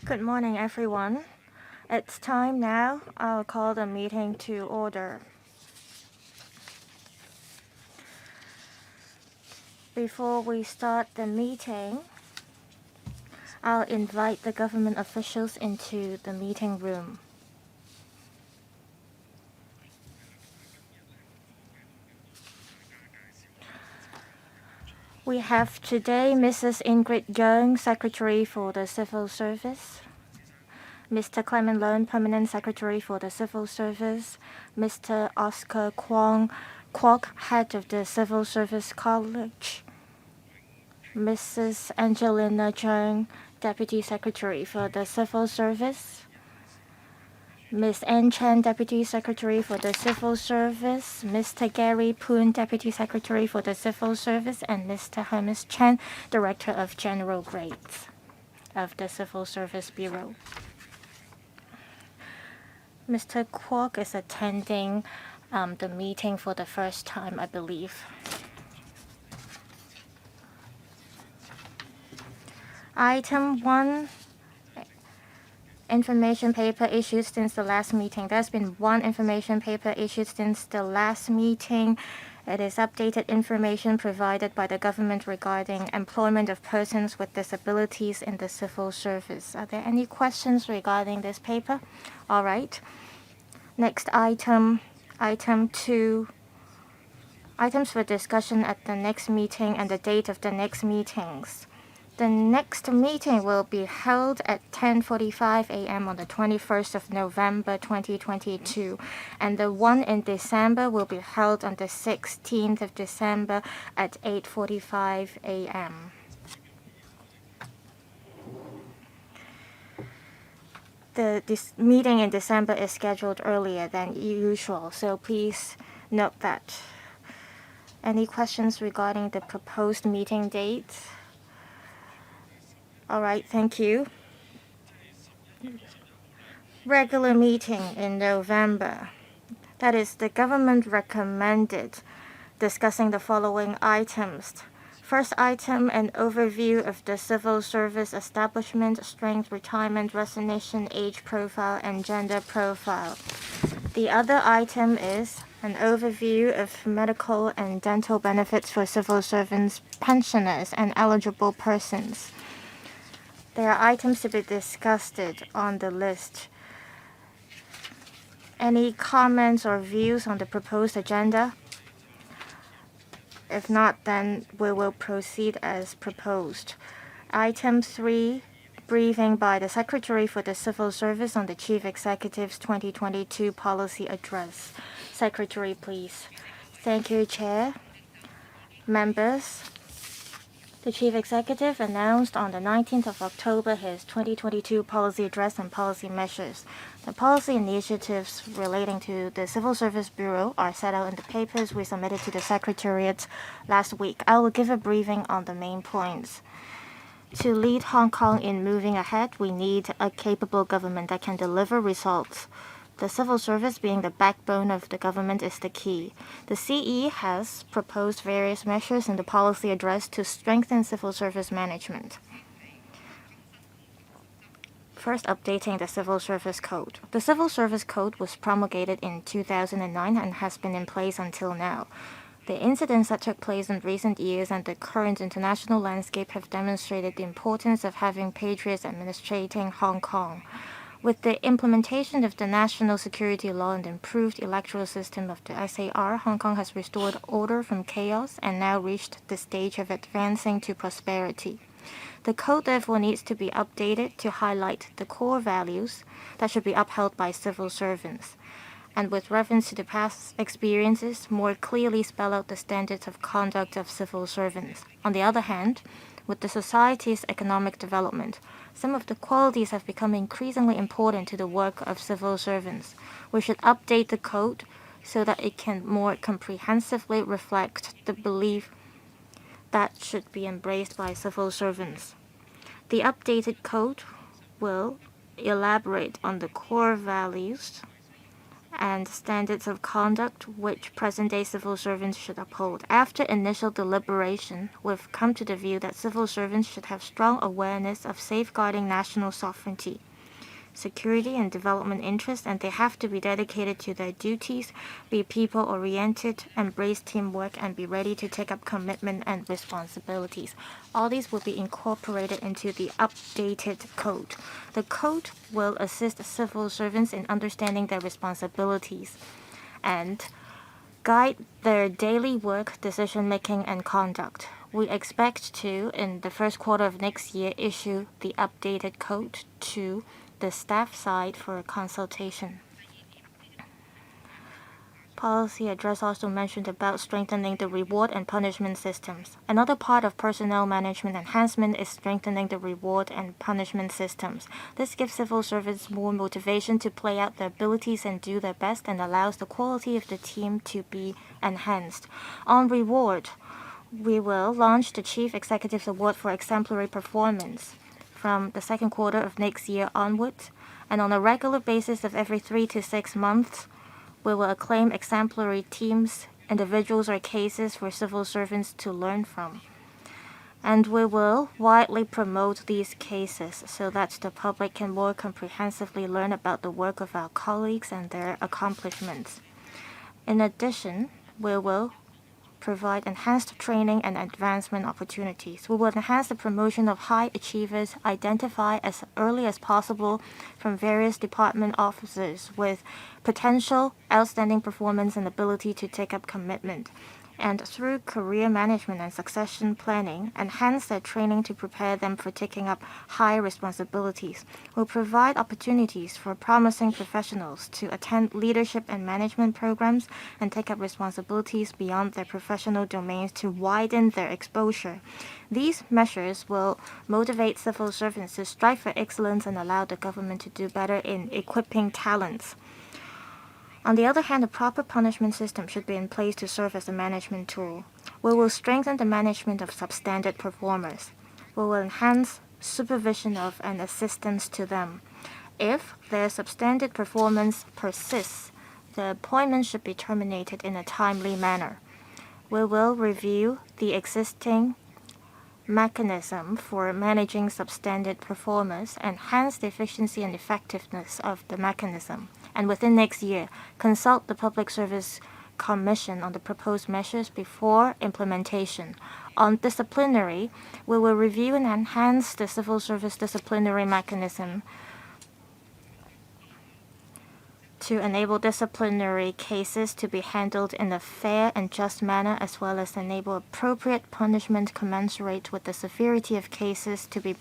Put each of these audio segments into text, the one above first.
Good morning, everyone. It's time now. I'll call the meeting to order. Before we start the meeting, I'll invite the government officials into the meeting room. We have today Mrs. Ingrid Young, Secretary for the Civil Service, Mr. Clement Leung, Permanent Secretary for the Civil Service, Mr. Oscar Kwok, Head of the Civil Service College, Mrs. Angelina Chung, Deputy Secretary for the Civil Service, Ms. Ann Chen, Deputy Secretary for the Civil Service, Mr. Gary Poon, Deputy Secretary for the Civil Service, and Mr. Hermes Chen, Director of General Grades of the Civil Service Bureau. Mr. Kwok is attending the meeting for the first time, I believe. Item 1, information paper issued since the last meeting. There's been one information paper issued since the last meeting. It is updated information provided by the government regarding employment of persons with disabilities in the civil service. Are there any questions regarding this paper? All right. Next item 2. Items for discussion at the next meeting and the date of the next meetings. The next meeting will be held at 10:45 a.m. on the 21st of November 2022, and the one in December will be held on the 16th of December at 8:45 a.m. This meeting in December is scheduled earlier than usual, so please note that. Any questions regarding the proposed meeting dates? All right, thank you. Regular meeting in November. That is, the government recommended discussing the following items. First item, an overview of the civil service establishment, strength, retirement, resignation, age profile, and gender profile. The other item is an overview of medical and dental benefits for civil servants, pensioners, and eligible persons. There are items to be discussed on the list. Any comments or views on the proposed agenda? If not, then we will proceed as proposed. Item 3, briefing by the Secretary for the Civil Service on the Chief Executive's 2022 Policy Address. Secretary, please. Thank you, Chair. Members, the Chief Executive announced on the 19th of October his 2022 policy address and policy measures. The policy initiatives relating to the Civil Service Bureau are set out in the papers we submitted to the Secretariat last week. I will give a briefing on the main points. To lead Hong Kong in moving ahead, we need a capable government that can deliver results. The civil service, being the backbone of the government, is the key. The CE has proposed various measures in the policy address to strengthen civil service management. First, updating the Civil Service Code. The Civil Service Code was promulgated in 2009 and has been in place until now. The incidents that took place in recent years and the current international landscape have demonstrated the importance of having patriots administrating Hong Kong. With the implementation of the national security law and improved electoral system of the SAR, Hong Kong has restored order from chaos and now reached the stage of advancing to prosperity. The code therefore needs to be updated to highlight the core values that should be upheld by civil servants, and with reference to the past experiences, more clearly spell out the standards of conduct of civil servants. On the other hand, with the society's economic development, some of the qualities have become increasingly important to the work of civil servants. We should update the code so that it can more comprehensively reflect the belief that should be embraced by civil servants. The updated code will elaborate on the core values and standards of conduct which present-day civil servants should uphold. After initial deliberation, we've come to the view that civil servants should have strong awareness of safeguarding national sovereignty, security, and development interests, and they have to be dedicated to their duties, be people-oriented, embrace teamwork, and be ready to take up commitment and responsibilities. All these will be incorporated into the updated code. The code will assist civil servants in understanding their responsibilities and guide their daily work, decision-making, and conduct. We expect to, in the first quarter of next year, issue the updated code to the staff side for consultation. Policy address also mentioned about strengthening the reward and punishment systems. Another part of personnel management enhancement is strengthening the reward and punishment systems. This gives civil servants more motivation to play out their abilities and do their best, and allows the quality of the team to be enhanced. On reward, we will launch the Chief Executive's Award for exemplary performance from the second quarter of next year onwards, and on a regular basis of every 3 to 6 months, we will acclaim exemplary teams, individuals, or cases for civil servants to learn from. And we will widely promote these cases so that the public can more comprehensively learn about the work of our colleagues and their accomplishments. In addition, we will provide enhanced training and advancement opportunities. We will enhance the promotion of high achievers, identify as early as possible from various department officers with potential, outstanding performance, and ability to take up commitment, and through career management and succession planning, enhance their training to prepare them for taking up high responsibilities. We'll provide opportunities for promising professionals to attend leadership and management programs and take up responsibilities beyond their professional domains to widen their exposure. These measures will motivate civil servants to strive for excellence and allow the government to do better in equipping talents. On the other hand, a proper punishment system should be in place to serve as a management tool. We will strengthen the management of substandard performers. We will enhance supervision of and assistance to them. If their substandard performance persists, the appointment should be terminated in a timely manner. We will review the existing mechanism for managing substandard performers, enhance the efficiency and effectiveness of the mechanism, and within next year, consult the Public Service Commission on the proposed measures before implementation. On disciplinary, we will review and enhance the civil service disciplinary mechanism to enable disciplinary cases to be handled in a fair and just manner, as well as enable appropriate punishment commensurate with the severity of cases to be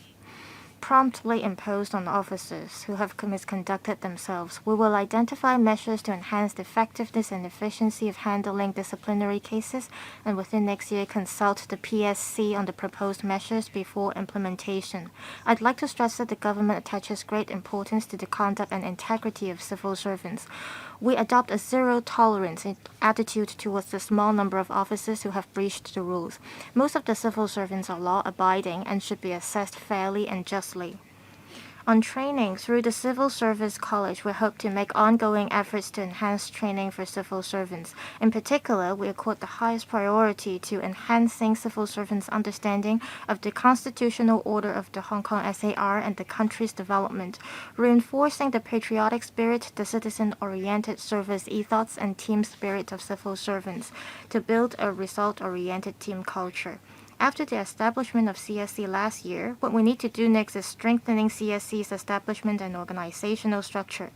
promptly imposed on officers who have misconducted themselves. We will identify measures to enhance the effectiveness and efficiency of handling disciplinary cases, and within next year consult the PSC on the proposed measures before implementation. I'd like to stress that the government attaches great importance to the conduct and integrity of civil servants. We adopt a zero-tolerance attitude towards the small number of officers who have breached the rules. Most of the civil servants are law-abiding and should be assessed fairly and justly. On training, through the Civil Service College, we hope to make ongoing efforts to enhance training for civil servants. In particular, we accord the highest priority to enhancing civil servants' understanding of the constitutional order of the Hong Kong SAR and the country's development, reinforcing the patriotic spirit, the citizen-oriented service ethos, and team spirit of civil servants to build a result-oriented team culture. After the establishment of CSC last year, what we need to do next is strengthening CSC's establishment and organizational structure.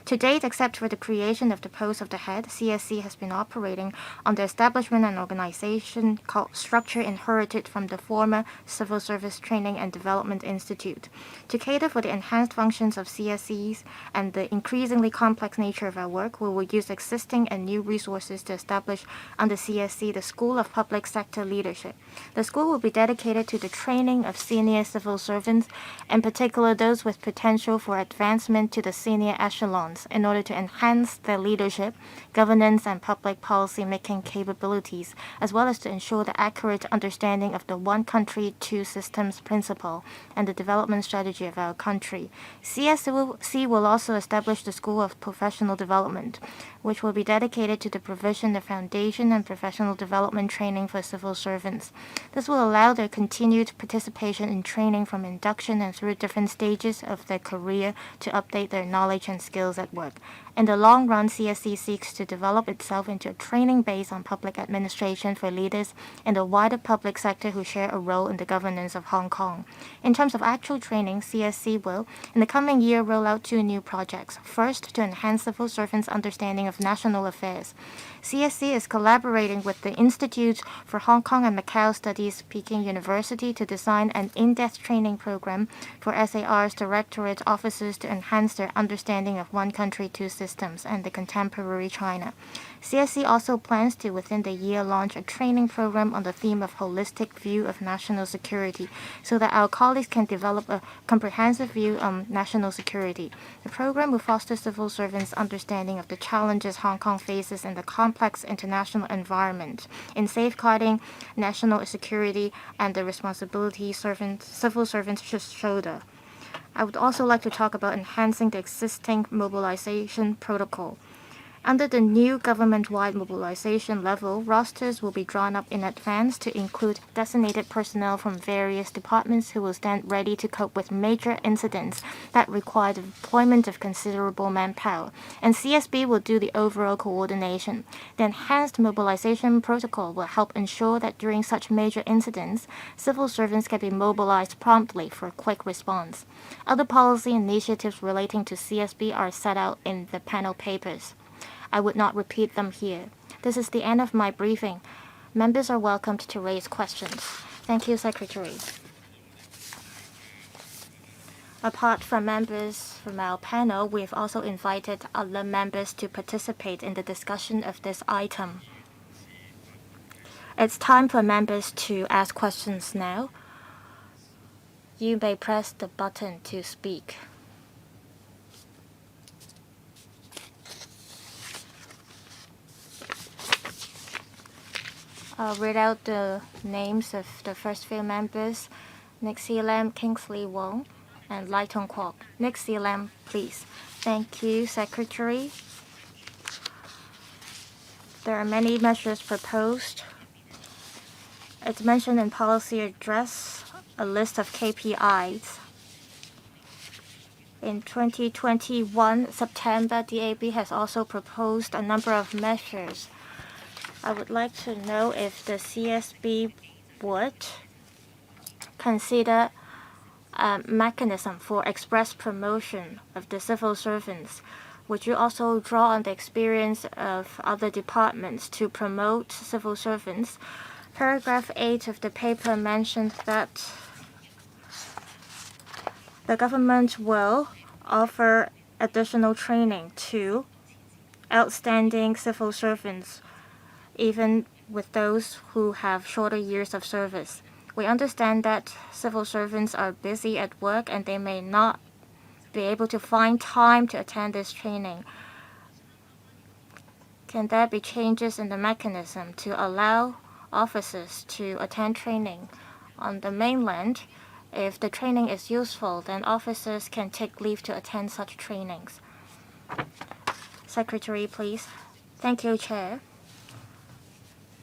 To date, except for the creation of the post of the head, CSC has been operating on the establishment and organization structure inherited from the former Civil Service Training and Development Institute. To cater for the enhanced functions of CSCs and the increasingly complex nature of our work, we will use existing and new resources to establish under CSC the School of Public Sector Leadership. The school will be dedicated to the training of senior civil servants, in particular those with potential for advancement to the senior echelon. months in order to enhance their leadership, governance, and public policy making capabilities, as well as to ensure the accurate understanding of the one country, two systems principle and the development strategy of our country. CSC will also establish the School of Professional Development, which will be dedicated to the provision of foundation and professional development training for civil servants. This will allow their continued participation in training from induction and through different stages of their career to update their knowledge and skills at work. In the long run, CSC seeks to develop itself into a training base on public administration for leaders in the wider public sector who share a role in the governance of Hong Kong. In terms of actual training, CSC will, in the coming year, roll out 2 new projects. First, to enhance civil servants' understanding of national affairs. CSC is collaborating with the Institute for Hong Kong and Macau Studies, Peking University, to design an in-depth training program for SAR's directorate officers to enhance their understanding of one country, two systems and the contemporary China. CSC also plans to, within the year, launch a training program on the theme of holistic view of national security so that our colleagues can develop a comprehensive view on national security. The program will foster civil servants' understanding of the challenges Hong Kong faces in the complex international environment, in safeguarding national security and the responsibility civil servants should shoulder. I would also like to talk about enhancing the existing mobilization protocol. Under the new government-wide mobilization level, rosters will be drawn up in advance to include designated personnel from various departments who will stand ready to cope with major incidents that require the deployment of considerable manpower, and CSB will do the overall coordination. The enhanced mobilization protocol will help ensure that during such major incidents, civil servants can be mobilized promptly for a quick response. Other policy initiatives relating to CSB are set out in the panel papers. I would not repeat them here. This is the end of my briefing. Members are welcomed to raise questions. Thank you, Secretary. Apart from members from our panel, we've also invited other members to participate in the discussion of this item. It's time for members to ask questions now. You may press the button to speak. I'll read out the names of the first few members: Nixie Lam, Kingsley Wong, and Lai Tong Kwok. Nixie Lam, please. Thank you, Secretary. There are many measures proposed. It's mentioned in policy address, a list of KPIs. In 2021, September, DAB has also proposed a number of measures. I would like to know if the CSB would consider a mechanism for express promotion of the civil servants. Would you also draw on the experience of other departments to promote civil servants? Paragraph 8 of the paper mentioned that the government will offer additional training to outstanding civil servants, even with those who have shorter years of service. We understand that civil servants are busy at work and they may not be able to find time to attend this training. Can there be changes in the mechanism to allow officers to attend training on the mainland? If the training is useful, then officers can take leave to attend such trainings. Secretary, please. Thank you, Chair.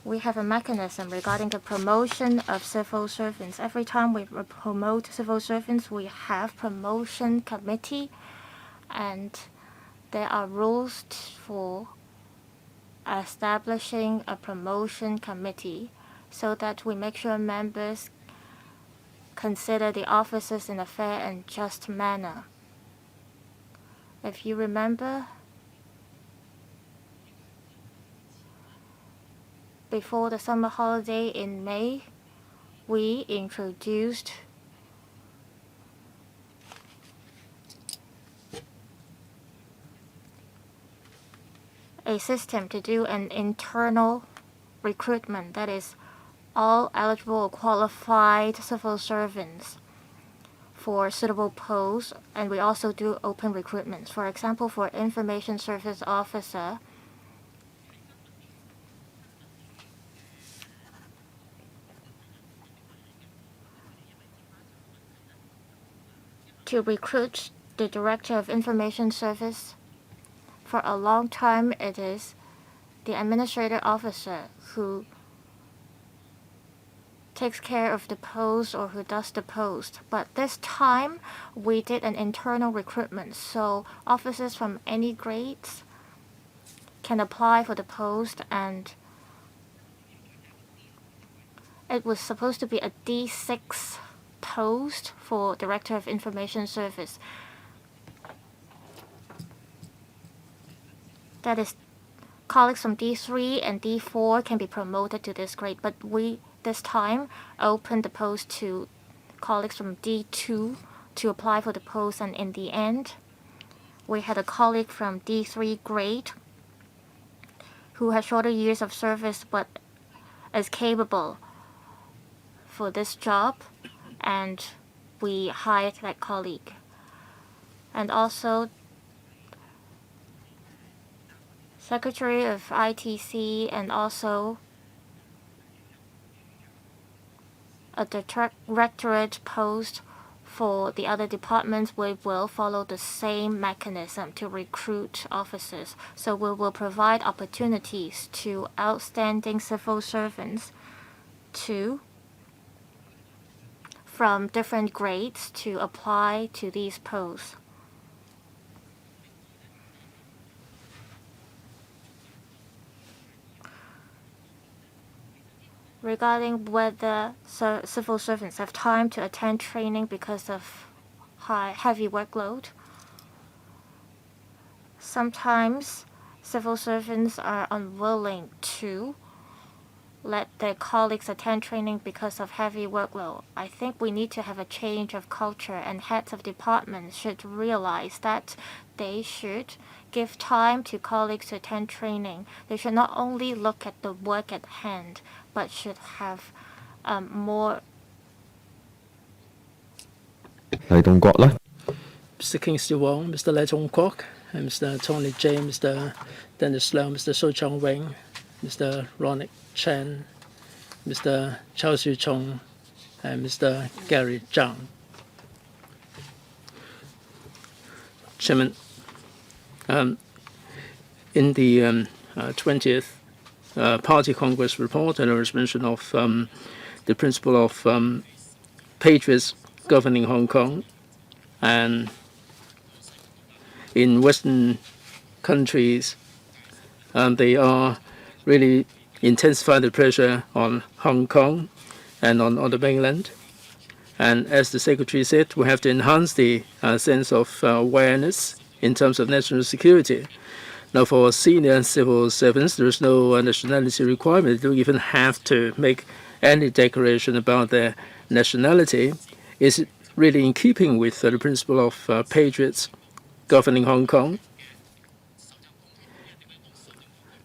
We have a mechanism regarding the promotion of civil servants. Every time we promote civil servants, we have promotion committee, and there are rules for establishing a promotion committee so that we make sure members consider the officers in a fair and just manner. If you remember, before the summer holiday in May, we introduced a system to do an internal recruitment, that is, all eligible or qualified civil servants for suitable posts, and we also do open recruitments. For example, for information service officer, to recruit the Director of Information Service, for a long time it is the administrative officer who takes care of the post or who does the post. But this time we did an internal recruitment, so officers from any grades can apply for the post, and it was supposed to be a D6 post for Director of Information Service. That is, colleagues from D3 and D4 can be promoted to this grade, but we this time opened the post to colleagues from D2 to apply for the post, and in the end we had a colleague from D3 grade who has shorter years of service but is capable for this job, and we hired that colleague. And also Secretary of ITC and also a directorate post for the other departments, we will follow the same mechanism to recruit officers. So we will provide opportunities to outstanding civil servants from different grades to apply to these posts. Regarding whether civil servants have time to attend training because of heavy workload, sometimes civil servants are unwilling to let their colleagues attend training because of heavy workload. I think we need to have a change of culture, and heads of departments should realize that they should give time to colleagues to attend training. They should not only look at the work at hand, but should have more. Mr. Kingsley Wong, Mr. Lê Trung Kwok, and Mr. Tony James, Mr. Dennis Low, Mr. So Chong Wing, Mr. Ronick Chen, Mr. Chao Siu Chong, and Mr. Gary Zhang. Chairman, in the 20th Party Congress report, there was mention of the principle of patriots governing Hong Kong, and in Western countries, they are really intensifying the pressure on Hong Kong and on the mainland. And as the Secretary said, we have to enhance the sense of awareness in terms of national security. Now, for senior civil servants, there is no nationality requirement. They don't even have to make any declaration about their nationality. Is it really in keeping with the principle of patriots governing Hong Kong?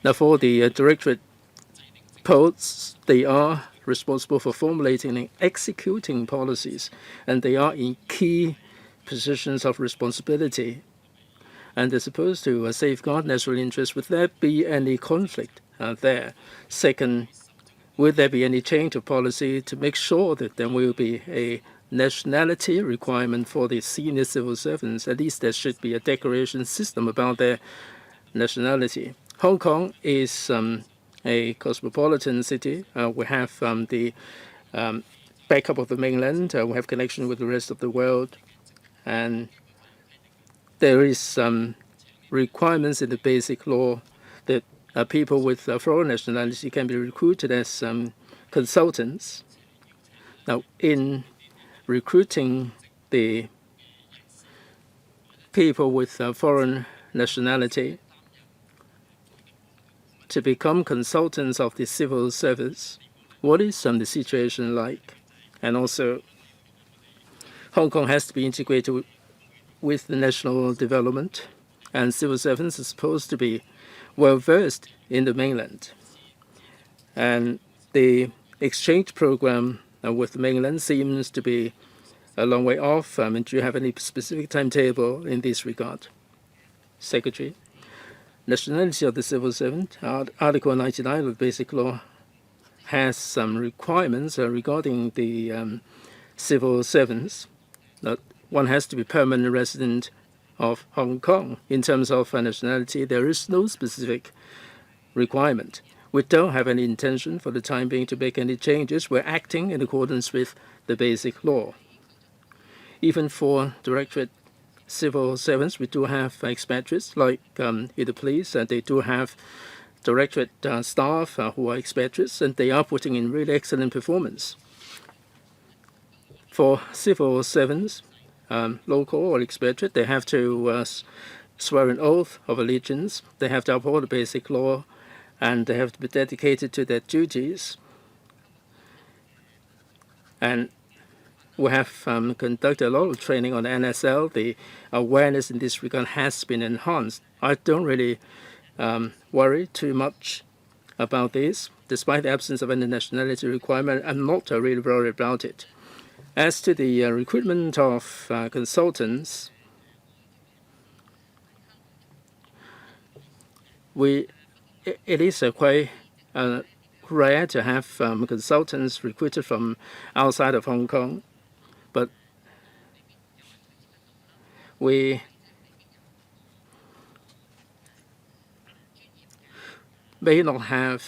Now, for the directorate posts, they are responsible for formulating and executing policies, and they are in key positions of responsibility. And they're supposed to safeguard national interests. Would there be any conflict there? Second, would there be any change of policy to make sure that there will be a nationality requirement for the senior civil servants? At least there should be a declaration system about their nationality. Hong Kong is a cosmopolitan city. We have the backup of the mainland. We have connection with the rest of the world. And there is some requirements in the basic law that people with foreign nationality can be recruited as consultants. Now, in recruiting the people with foreign nationality to become consultants of the civil service, what is the situation like? And also, Hong Kong has to be integrated with the national development, and civil servants are supposed to be well versed in the mainland. And the exchange program with the mainland seems to be a long way off. And do you have any specific timetable in this regard? Secretary. Nationality of the civil servant. Article 99 of the Basic Law has some requirements regarding the civil servants. That one has to be permanent resident of Hong Kong. In terms of nationality, there is no specific requirement. We don't have any intention for the time being to make any changes. We're acting in accordance with the Basic Law. Even for Directorate civil servants, we do have expatriates, like in the police, and they do have Directorate staff who are expatriates, and they are putting in really excellent performance. For civil servants, local or expatriate, they have to swear an oath of allegiance. They have to uphold the Basic Law, and they have to be dedicated to their duties. And we have conducted a lot of training on the NSL. The awareness in this regard has been enhanced. I don't really worry too much about this. Despite the absence of any nationality requirement, I'm not really worried about it. As to the recruitment of consultants, it is quite rare to have consultants recruited from outside of Hong Kong, but we may not have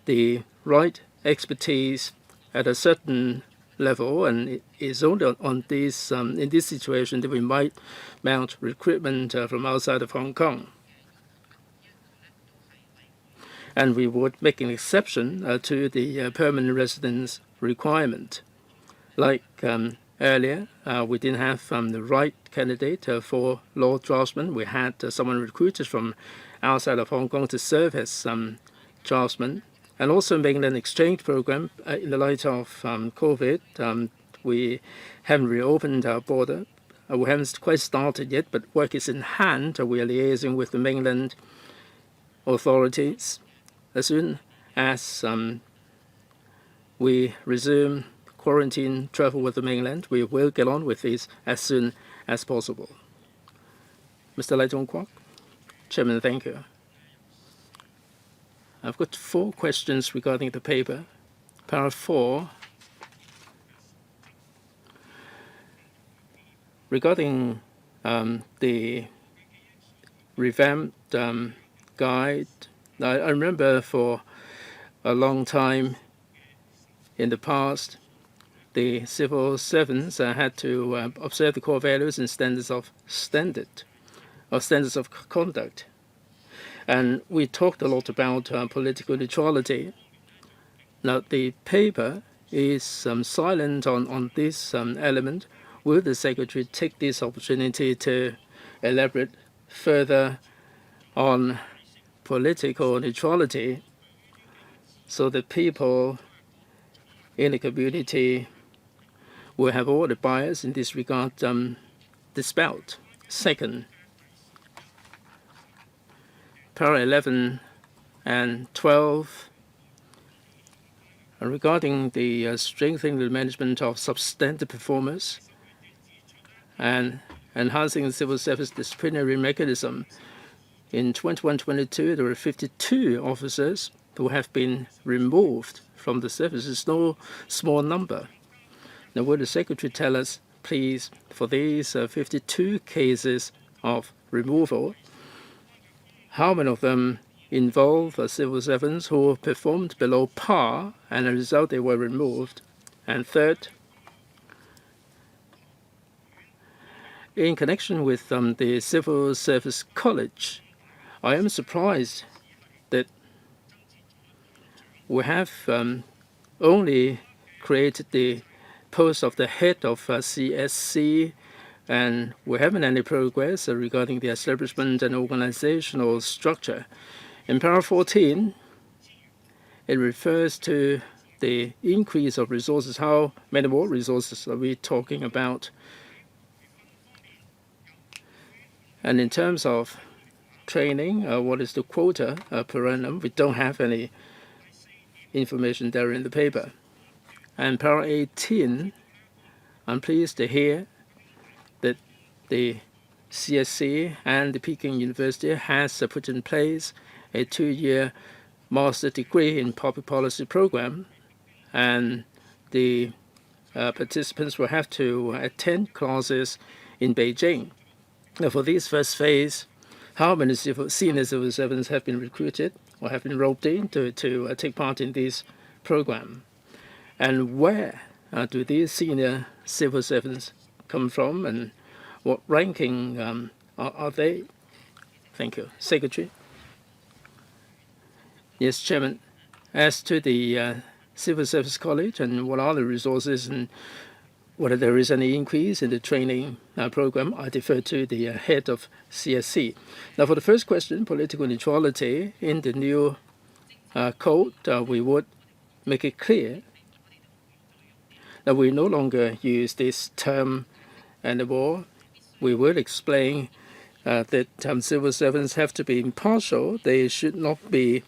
the right expertise at a certain level, and it is only on this in this situation that we might mount recruitment from outside of Hong Kong. And we would make an exception to the permanent residence requirement. Like earlier, we didn't have the right candidate for law draftsman. We had someone recruited from outside of Hong Kong to serve as draftsman. And also mainland exchange program. In the light of COVID, we haven't reopened our border. We haven't quite started yet, but work is in hand. We are liaising with the mainland authorities. As soon as we resume quarantine travel with the mainland, we will get on with this as soon as possible. Mr. Lai Zhongguo. Chairman, thank you. I've got 4 questions regarding the paper. Paragraph 4, regarding the revamped guide. I remember for a long time in the past, the civil servants had to observe the core values and standards of conduct. And we talked a lot about political neutrality. Now, the paper is silent on this element. Will the Secretary take this opportunity to elaborate further on political neutrality so that people in the community will have all the bias in this regard dispelled? Second, Paragraph 11 and 12, regarding the strengthening the management of substantive performers and enhancing the civil service disciplinary mechanism. In 21-22, there were 52 officers who have been removed from the service. It's no small number. Now, will the Secretary tell us, please, for these 52 cases of removal, how many of them involve civil servants who performed below par, and as a result they were removed? And third, in connection with the Civil Service College, I am surprised that we have only created the post of the head of CSC, and we haven't any progress regarding the establishment and organizational structure. In paragraph 14, it refers to the increase of resources. How many more resources are we talking about? And in terms of training, what is the quota per annum? We don't have any information there in the paper. And paragraph 18, I'm pleased to hear that the CSC and the Peking University has put in place a 2-year master degree in public policy program, and the participants will have to attend classes in Beijing. Now, for this first phase, how many senior civil servants have been recruited or have been roped in to take part in this program? And where do these senior civil servants come from, and what ranking are they? Thank you. Secretary. Yes, Chairman. As to the Civil Service College and what are the resources and whether there is any increase in the training program, I defer to the head of CSC. Now, for the first question, political neutrality, in the new code, we would make it clear that we no longer use this term anymore. We will explain that civil servants have to be impartial. They should not be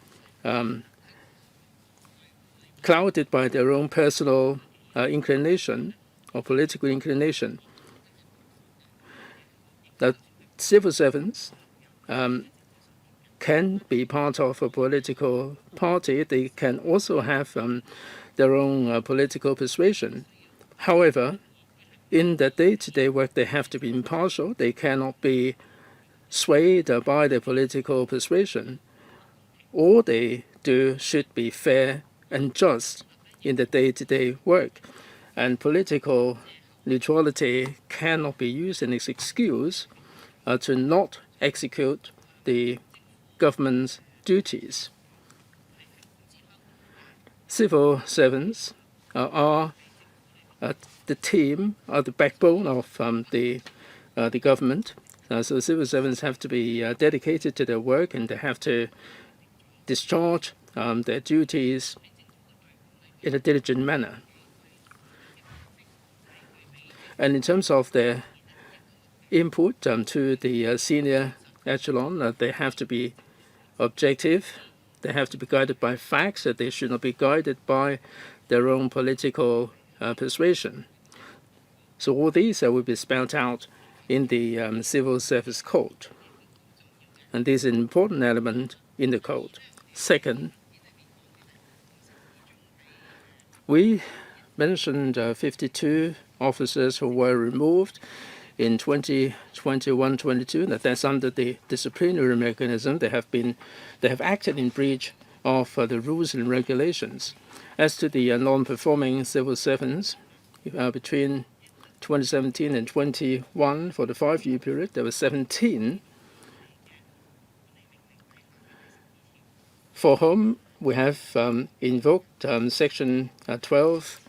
clouded by their own personal inclination or political inclination. That civil servants can be part of a political party. They can also have their own political persuasion. However, in their day-to-day work, they have to be impartial. They cannot be swayed by their political persuasion. All they do should be fair and just in the day-to-day work. And political neutrality cannot be used as an excuse to not execute the government's duties. Civil servants are the team, are the backbone of the government. So civil servants have to be dedicated to their work, and they have to discharge their duties in a diligent manner. And in terms of their input to the senior echelon, they have to be objective. They have to be guided by facts. They should not be guided by their own political persuasion. So all these will be spelled out in the Civil Service Code. And this is an important element in the code. Second, we mentioned 52 officers who were removed in 2021-22. That's under the disciplinary mechanism. They have acted in breach of the rules and regulations. As to the non-performing civil servants, between 2017 and 21, for the 5-year period, there were 17 for whom we have invoked Section 12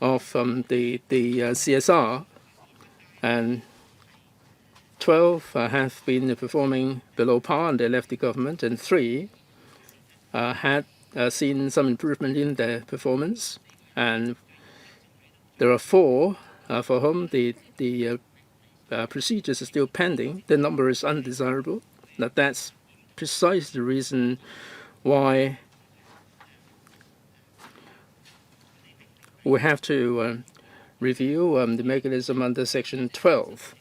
of the CSR, and 12 have been performing below par and they left the government, and 3 had seen some improvement in their performance, and there are 4 for whom the procedures are still pending. The number is undesirable. Now, that's precisely the reason why we have to review the mechanism under Section 12.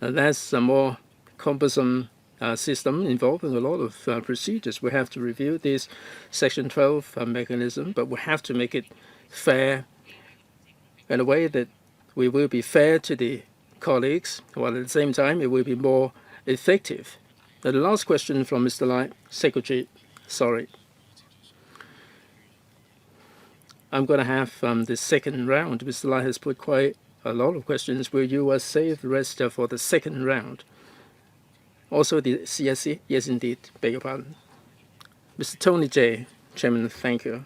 Now, that's a more cumbersome system involving a lot of procedures. We have to review this Section 12 mechanism, but we have to make it fair in a way that we will be fair to the colleagues, while at the same time it will be more effective. Now, the last question from Mr. Lai, Secretary. Sorry. I'm going to have the second round. Mr. Lai has put quite a lot of questions. Will you save the rest for the second round? Also the CSC? Yes, indeed. Beg your pardon. Mr. Tony J. Chairman, thank you.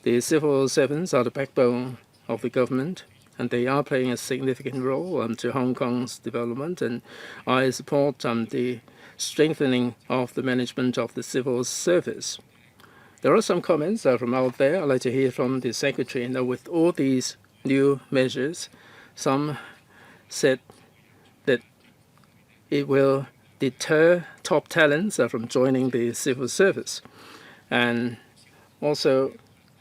The civil servants are the backbone of the government, and they are playing a significant role to Hong Kong's development, and I support the strengthening of the management of the civil service. There are some comments from out there. I'd like to hear from the Secretary. Now, with all these new measures, some said that it will deter top talents from joining the civil service. And also,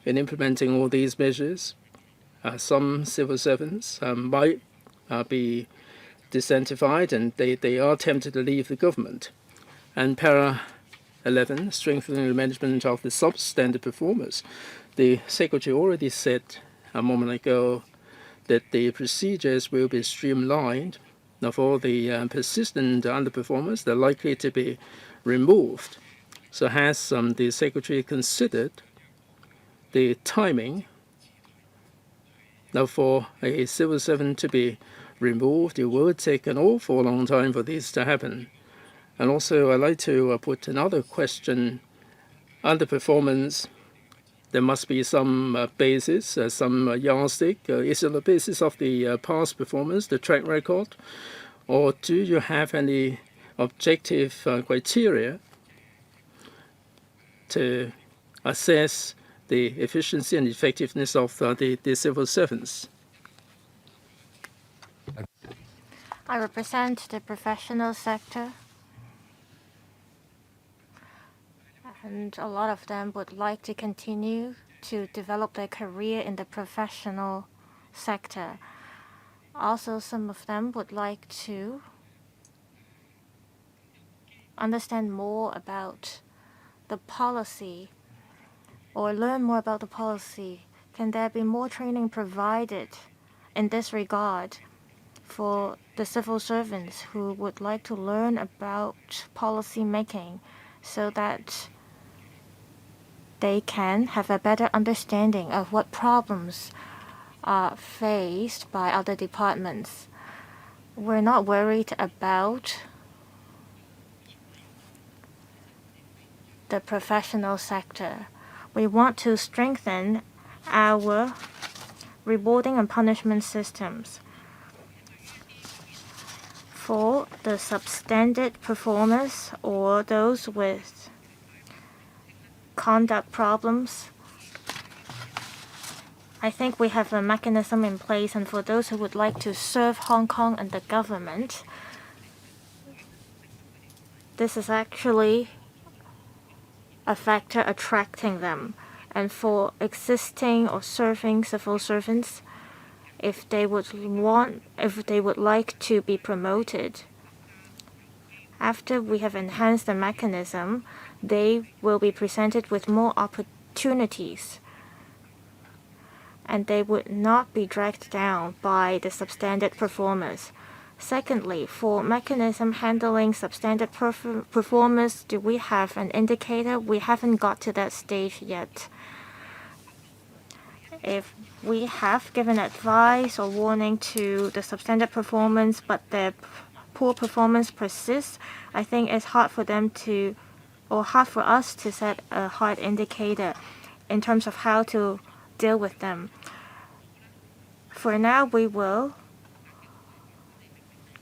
in implementing all these measures, some civil servants might be disidentified and they are tempted to leave the government. And para 11, strengthening the management of the substandard performers. The Secretary already said a moment ago that the procedures will be streamlined. Now, for the persistent underperformers, they're likely to be removed. So has the Secretary considered the timing? Now, for a civil servant to be removed, it will take an awful long time for this to happen. And also, I'd like to put another question. Underperformance, there must be some basis, some yardstick. Is it the basis of the past performance, the track record? Or do you have any objective criteria to assess the efficiency and effectiveness of the civil servants? I represent the professional sector, and a lot of them would like to continue to develop their career in the professional sector. Also, some of them would like to understand more about the policy or learn more about the policy. Can there be more training provided in this regard for the civil servants who would like to learn about policy making so that they can have a better understanding of what problems are faced by other departments? We're not worried about the professional sector. We want to strengthen our rewarding and punishment systems. For the substandard performers or those with conduct problems, I think we have a mechanism in place, and for those who would like to serve Hong Kong and the government, this is actually a factor attracting them. And for existing or serving civil servants, if they would like to be promoted, after we have enhanced the mechanism, they will be presented with more opportunities, and they would not be dragged down by the substandard performers. Secondly, for mechanism handling substandard performers, do we have an indicator? We haven't got to that stage yet. If we have given advice or warning to the substandard performance, but their poor performance persists, I think it's hard for us to set a hard indicator in terms of how to deal with them. For now, we will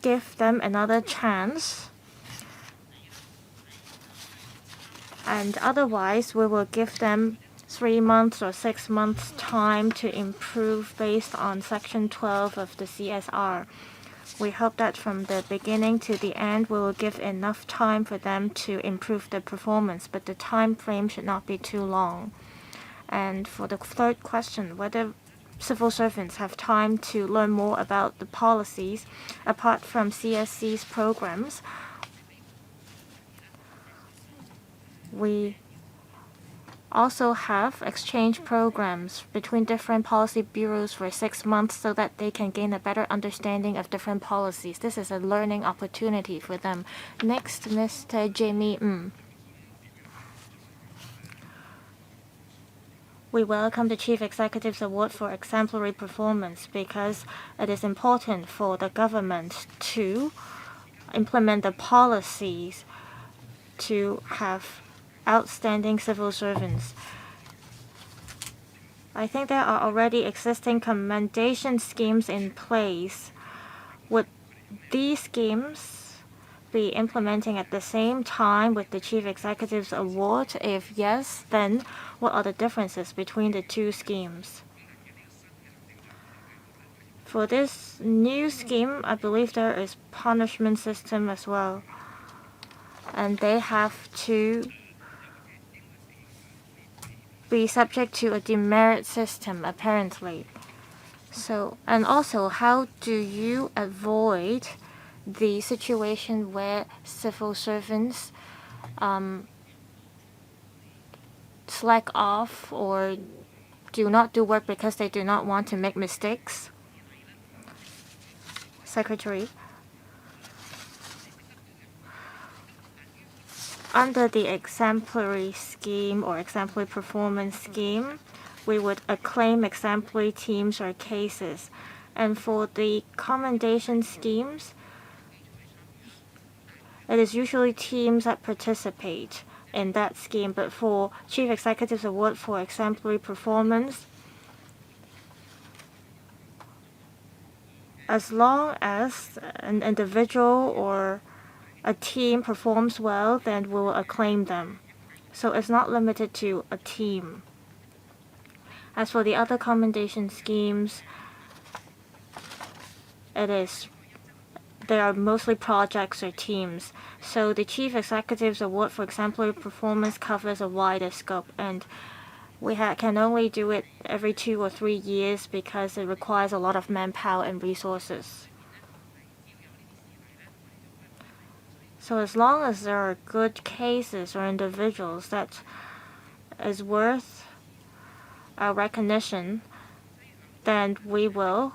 give them another chance, and otherwise we will give them 3 months or 6 months time to improve based on Section 12 of the CSR. We hope that from the beginning to the end we will give enough time for them to improve their performance, but the time frame should not be too long. And for the third question, whether civil servants have time to learn more about the policies apart from CSC's programs, we also have exchange programs between different policy bureaus for 6 months so that they can gain a better understanding of different policies. This is a learning opportunity for them. Next, Mr. Jamie Ng. We welcome the Chief Executive's Award for exemplary performance because it is important for the government to implement the policies to have outstanding civil servants. I think there are already existing commendation schemes in place. Would these schemes be implementing at the same time with the Chief Executive's Award? If yes, then what are the differences between the two schemes? For this new scheme, I believe there is punishment system as well, and they have to be subject to a demerit system, apparently. So, and also, how do you avoid the situation where civil servants slack off or do not do work because they do not want to make mistakes? Secretary. Under the exemplary scheme or exemplary performance scheme, we would acclaim exemplary teams or cases. And for the commendation schemes, it is usually teams that participate in that scheme. But for Chief Executive's Award for exemplary performance, as long as an individual or a team performs well, then we will acclaim them. So it's not limited to a team. As for the other commendation schemes, they are mostly projects or teams. So the Chief Executive's Award for exemplary performance covers a wider scope, and we can only do it every 2 or 3 years because it requires a lot of manpower and resources. So as long as there are good cases or individuals that is worth our recognition, then we will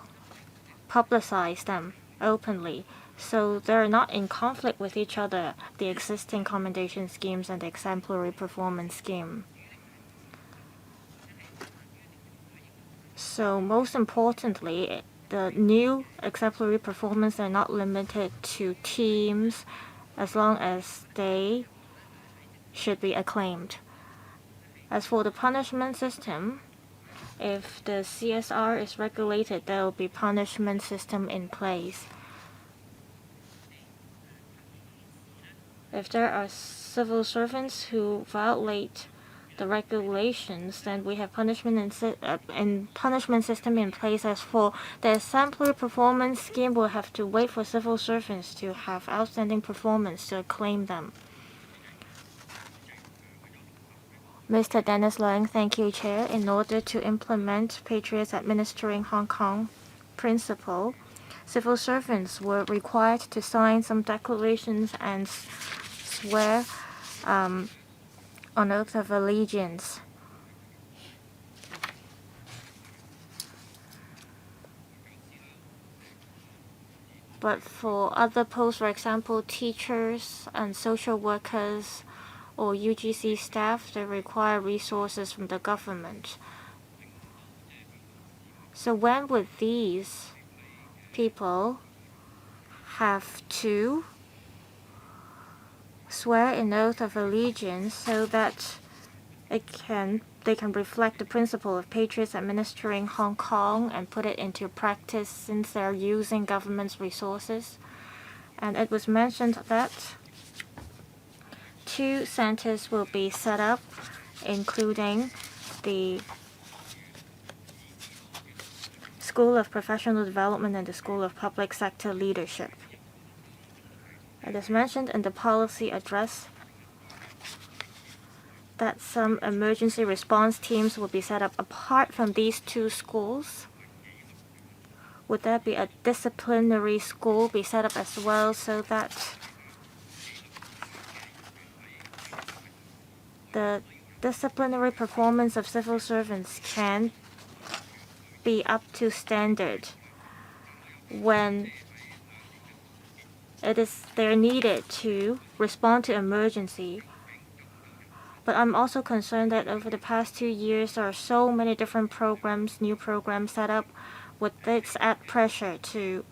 publicize them openly. So they're not in conflict with each other, the existing commendation schemes and the exemplary performance scheme. So most importantly, the new exemplary performance are not limited to teams as long as they should be acclaimed. As for the punishment system, if the CSR is regulated, there will be punishment system in place. If there are civil servants who violate the regulations, then we have punishment and punishment system in place. As for the exemplary performance scheme, we'll have to wait for civil servants to have outstanding performance to acclaim them. Mr. Dennis Leung, thank you, Chair. In order to implement Patriots Administering Hong Kong principle, civil servants were required to sign some declarations and swear on oath of allegiance. But for other posts, for example, teachers and social workers or UGC staff, they require resources from the government. So when would these people have to swear an oath of allegiance so that they can reflect the principle of Patriots Administering Hong Kong and put it into practice since they're using government's resources? And it was mentioned that 2 centers will be set up, including the School of Professional Development and the School of Public Sector Leadership. It is mentioned in the policy address that some emergency response teams will be set up apart from these 2 schools. Would there be a disciplinary school be set up as well so that the disciplinary performance of civil servants can be up to standard when they're needed to respond to emergency? But I'm also concerned that over the past 2 years, there are so many different programs, new programs set up. Would this add pressure to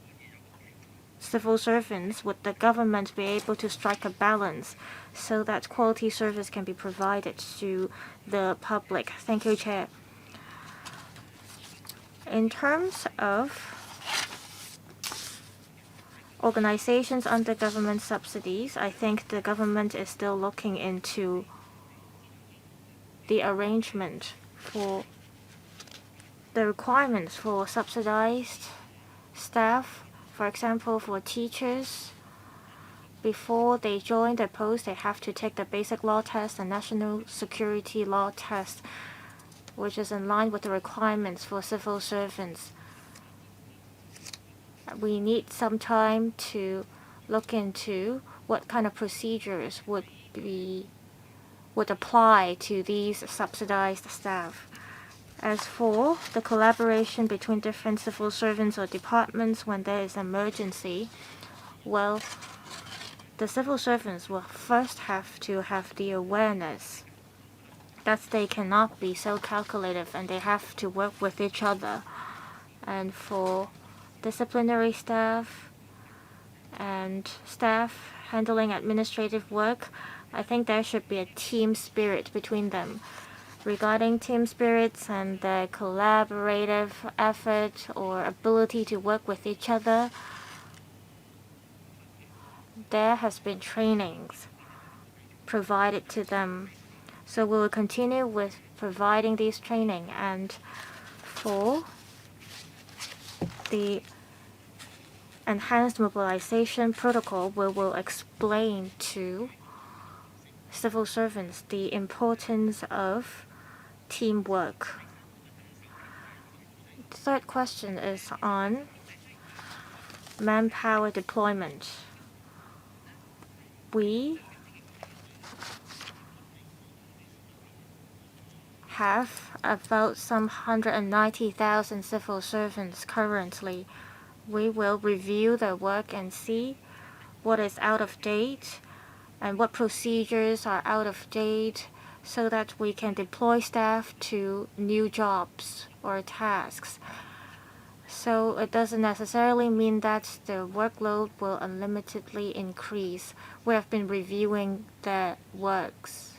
civil servants? Would the government be able to strike a balance so that quality service can be provided to the public? Thank you, Chair. In terms of organizations under government subsidies, I think the government is still looking into the arrangement for the requirements for subsidized staff. For example, for teachers, before they join their post, they have to take the basic law test and national security law test, which is in line with the requirements for civil servants. we need some time to look into what kind of procedures would apply to these subsidized staff. As for the collaboration between different civil servants or departments when there is an emergency, well, the civil servants will first have to have the awareness that they cannot be so calculative and they have to work with each other. And for disciplinary staff and staff handling administrative work, I think there should be a team spirit between them. Regarding team spirits and the collaborative effort or ability to work with each other, there has been trainings provided to them. So we will continue with providing these training. And for the enhanced mobilization protocol, we will explain to civil servants the importance of teamwork. The third question is on manpower deployment. We have about some 190,000 civil servants currently. We will review their work and see what is out of date and what procedures are out of date so that we can deploy staff to new jobs or tasks. So it doesn't necessarily mean that the workload will unlimitedly increase. We have been reviewing their works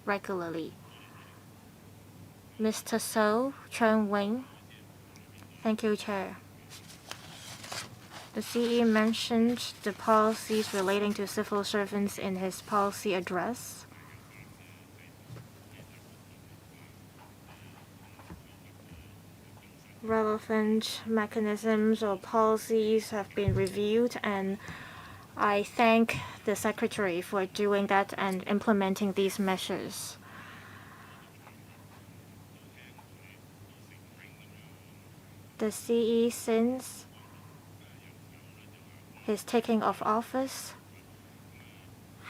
regularly. Mr. So, Chen Wing. Thank you, Chair. The CE mentioned the policies relating to civil servants in his policy address. Relevant mechanisms or policies have been reviewed, and I thank the Secretary for doing that and implementing these measures. The CE, since his taking of office,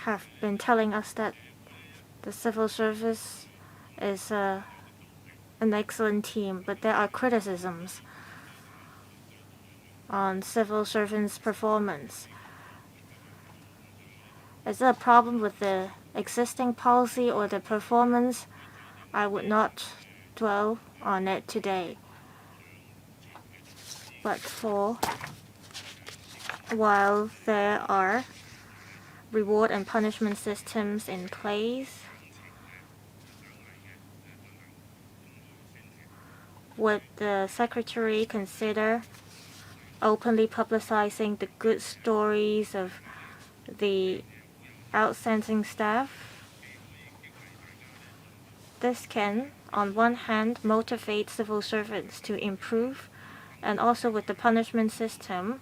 have been telling us that the civil service is an excellent team, but there are criticisms on civil servants' performance. Is there a problem with the existing policy or the performance? I would not dwell on it today. But while there are reward and punishment systems in place, would the Secretary consider openly publicizing the good stories of the outstanding staff? This can, on one hand, motivate civil servants to improve, and also with the punishment system,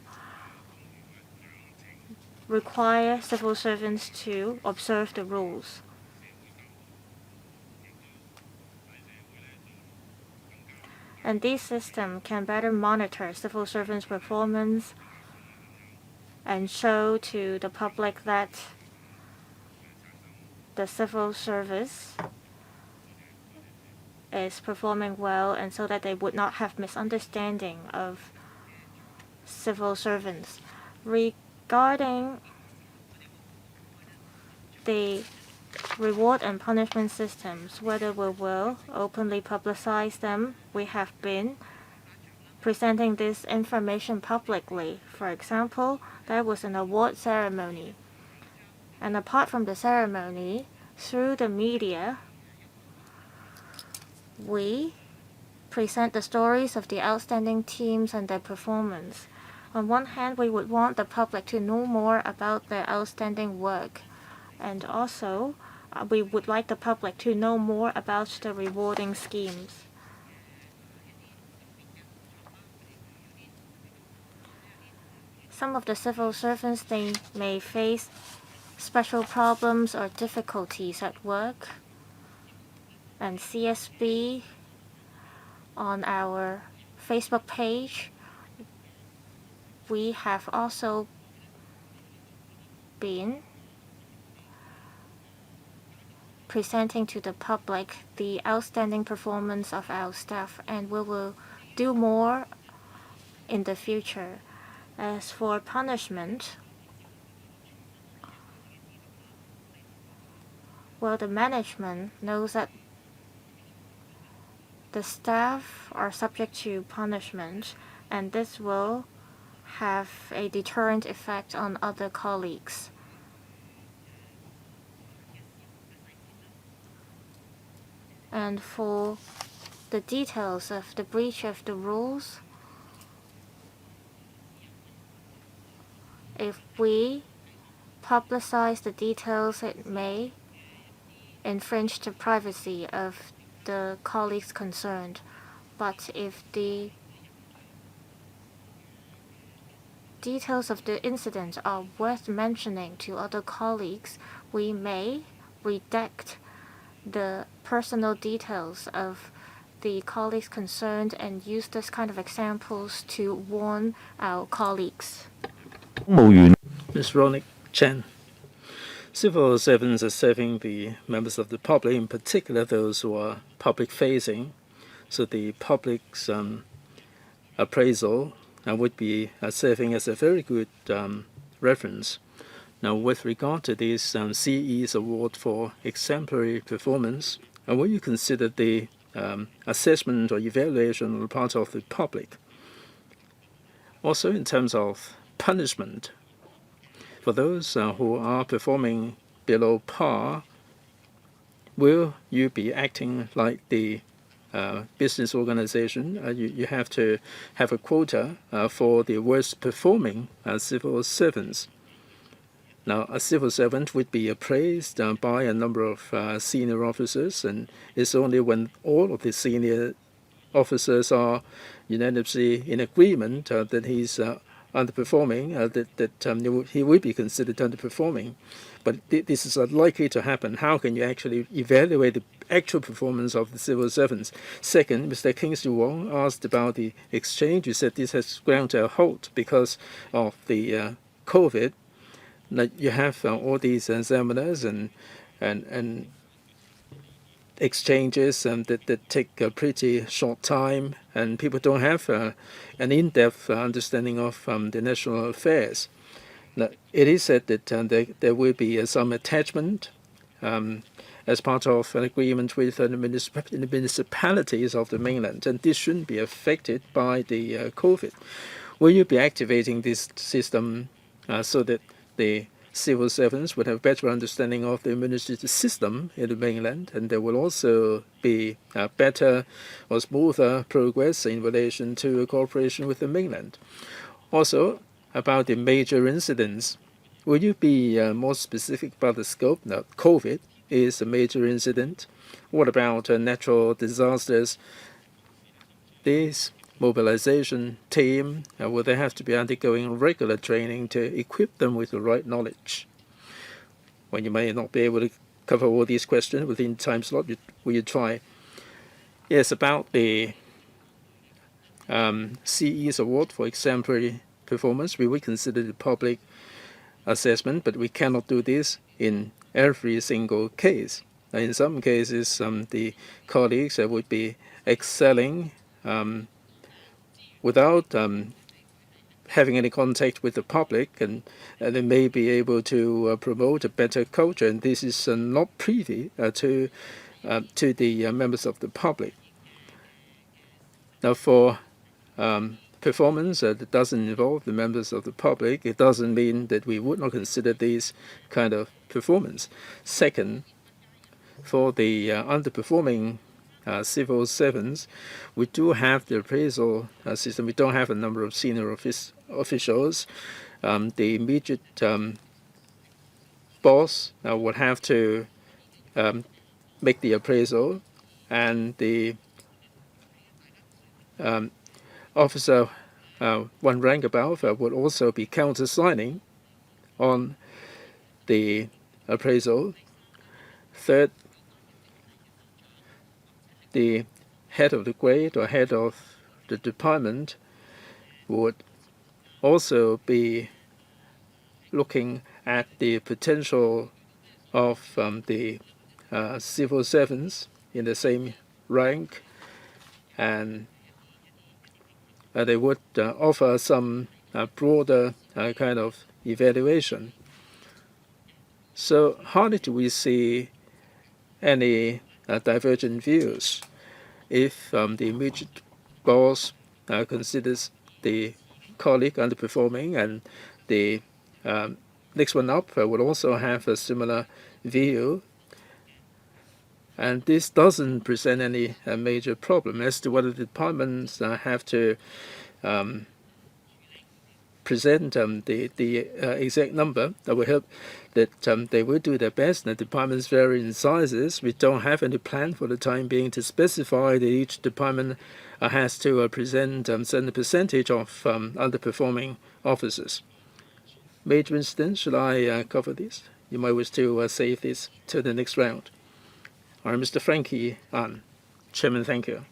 require civil servants to observe the rules. And this system can better monitor civil servants' performance and show to the public that the civil service is performing well, and so that they would not have misunderstanding of civil servants. Regarding the reward and punishment systems, whether we will openly publicize them, we have been presenting this information publicly. For example, there was an award ceremony, and apart from the ceremony, through the media, we present the stories of the outstanding teams and their performance. On one hand, we would want the public to know more about their outstanding work, and also we would like the public to know more about the rewarding schemes. Some of the civil servants, they may face special problems or difficulties at work, and CSB on our Facebook page, we have also been presenting to the public the outstanding performance of our staff, and we will do more in the future. As for punishment, well, the management knows that the staff are subject to punishment, and this will have a deterrent effect on other colleagues. And for the details of the breach of the rules, if we publicize the details, it may infringe the privacy of the colleagues concerned. But if the details of the incident are worth mentioning to other colleagues, we may redact the personal details of the colleagues concerned and use this kind of examples to warn our colleagues. Ms. Ronick Chen. Civil servants are serving the members of the public, in particular those who are public-facing. So the public's appraisal would be serving as a very good reference. Now, with regard to this CE's award for exemplary performance, will you consider the assessment or evaluation on the part of the public? Also, in terms of punishment, for those who are performing below par, will you be acting like the business organization? You have to have a quota for the worst performing civil servants. Now, a civil servant would be appraised by a number of senior officers, and it's only when all of the senior officers are unanimously in agreement that he's underperforming, that he will be considered underperforming. But this is unlikely to happen. How can you actually evaluate the actual performance of the civil servants? Second, Mr. Kingsley Wong asked about the exchange. You said this has ground to a halt because of the COVID. Now, you have all these seminars and exchanges that take a pretty short time, and people don't have an in-depth understanding of the national affairs. Now, it is said that there will be some attachment as part of an agreement with the municipalities of the mainland, and this shouldn't be affected by the COVID. Will you be activating this system so that the civil servants would have better understanding of the administrative system in the mainland, and there will also be better or smoother progress in relation to cooperation with the mainland? Also, about the major incidents, will you be more specific about the scope? Now, COVID is a major incident. What about natural disasters? These mobilization team, will they have to be undergoing regular training to equip them with the right knowledge? When you may not be able to cover all these questions within the time slot, will you try? Yes, about the CE's award for exemplary performance, we will consider the public assessment, but we cannot do this in every single case. Now, in some cases, the colleagues would be excelling without having any contact with the public, and they may be able to promote a better culture, and this is not privy to the members of the public. Now, for performance that doesn't involve the members of the public, it doesn't mean that we would not consider these kind of performance. Second, for the underperforming civil servants, we do have the appraisal system. We don't have a number of senior officials. The immediate boss would have to make the appraisal, and the officer one rank above would also be countersigning on the appraisal. Third, the head of the grade or head of the department would also be looking at the potential of the civil servants in the same rank, and they would offer some broader kind of evaluation. So hardly do we see any divergent views if the immediate boss considers the colleague underperforming, and the next one up will also have a similar view. And this doesn't present any major problem as to whether the departments have to present the exact number. We hope that they will do their best. The departments vary in sizes. We don't have any plan for the time being to specify that each department has to present a certain percentage of underperforming officers. Major incidents, should I cover this? You might wish to save this to the next round. All right, Mr. Frankie An. Chairman, thank you.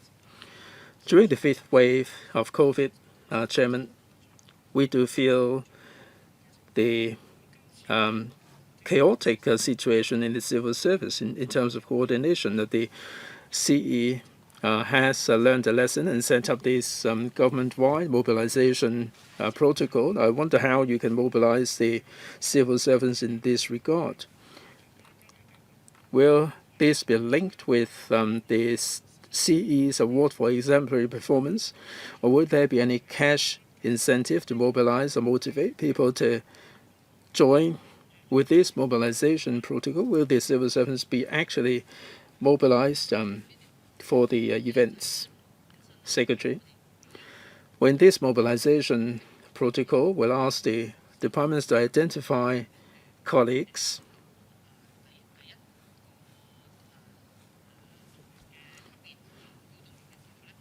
During the fifth wave of COVID, Chairman, we do feel the chaotic situation in the civil service in terms of coordination. That the CE has learned a lesson and set up this government-wide mobilization protocol. I wonder how you can mobilize the civil servants in this regard. Will this be linked with the CE's award for exemplary performance, or would there be any cash incentive to mobilize or motivate people to join with this mobilization protocol? Will the civil servants be actually mobilized for the events? Secretary, when this mobilization protocol will ask the departments to identify colleagues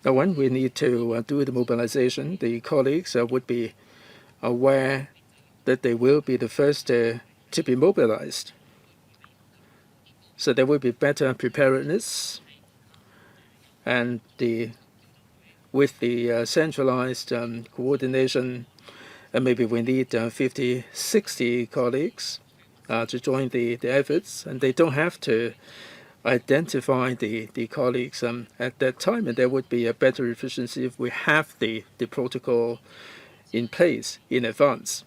now, when we need to do the mobilization, the colleagues would be aware that they will be the first to be mobilized. So there will be better preparedness, and with the centralized coordination, maybe we need 50, 60 colleagues to join the efforts, and they don't have to identify the colleagues at that time, and there would be a better efficiency if we have the protocol in place in advance.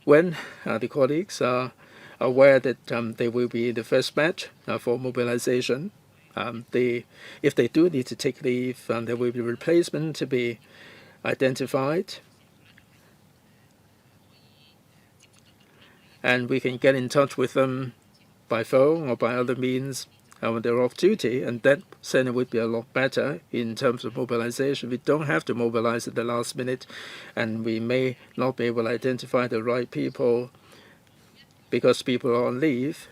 When the colleagues are aware that they will be in the first batch for mobilization, if they do need to take leave, there will be replacement to be identified, and we can get in touch with them by phone or by other means when they're off duty, and that certainly would be a lot better in terms of mobilization. We don't have to mobilize at the last minute, and we may not be able to identify the right people because people are on leave.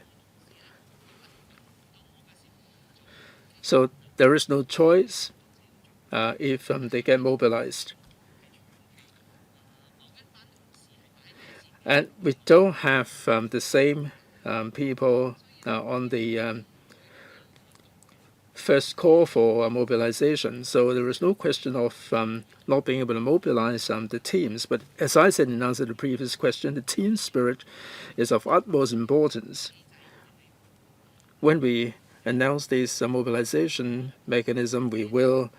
So there is no choice if they get mobilized. And we don't have the same people on the first call for mobilization. So there is no question of not being able to mobilize the teams. But as I said in answer to the previous question, the team spirit is of utmost importance. When we announce this mobilization mechanism, we will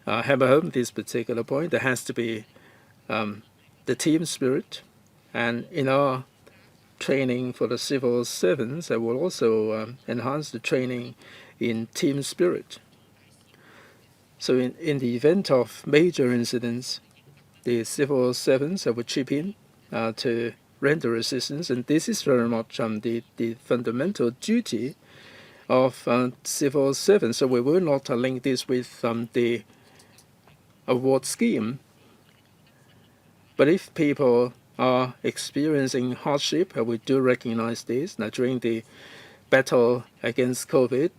hammer home this particular point. There has to be the team spirit, and in our training for the civil servants, I will also enhance the training in team spirit. So in the event of major incidents, the civil servants will chip in to render assistance, and this is very much the fundamental duty of civil servants. So we will not link this with the award scheme. But if people are experiencing hardship, we do recognize this. Now, during the battle against COVID,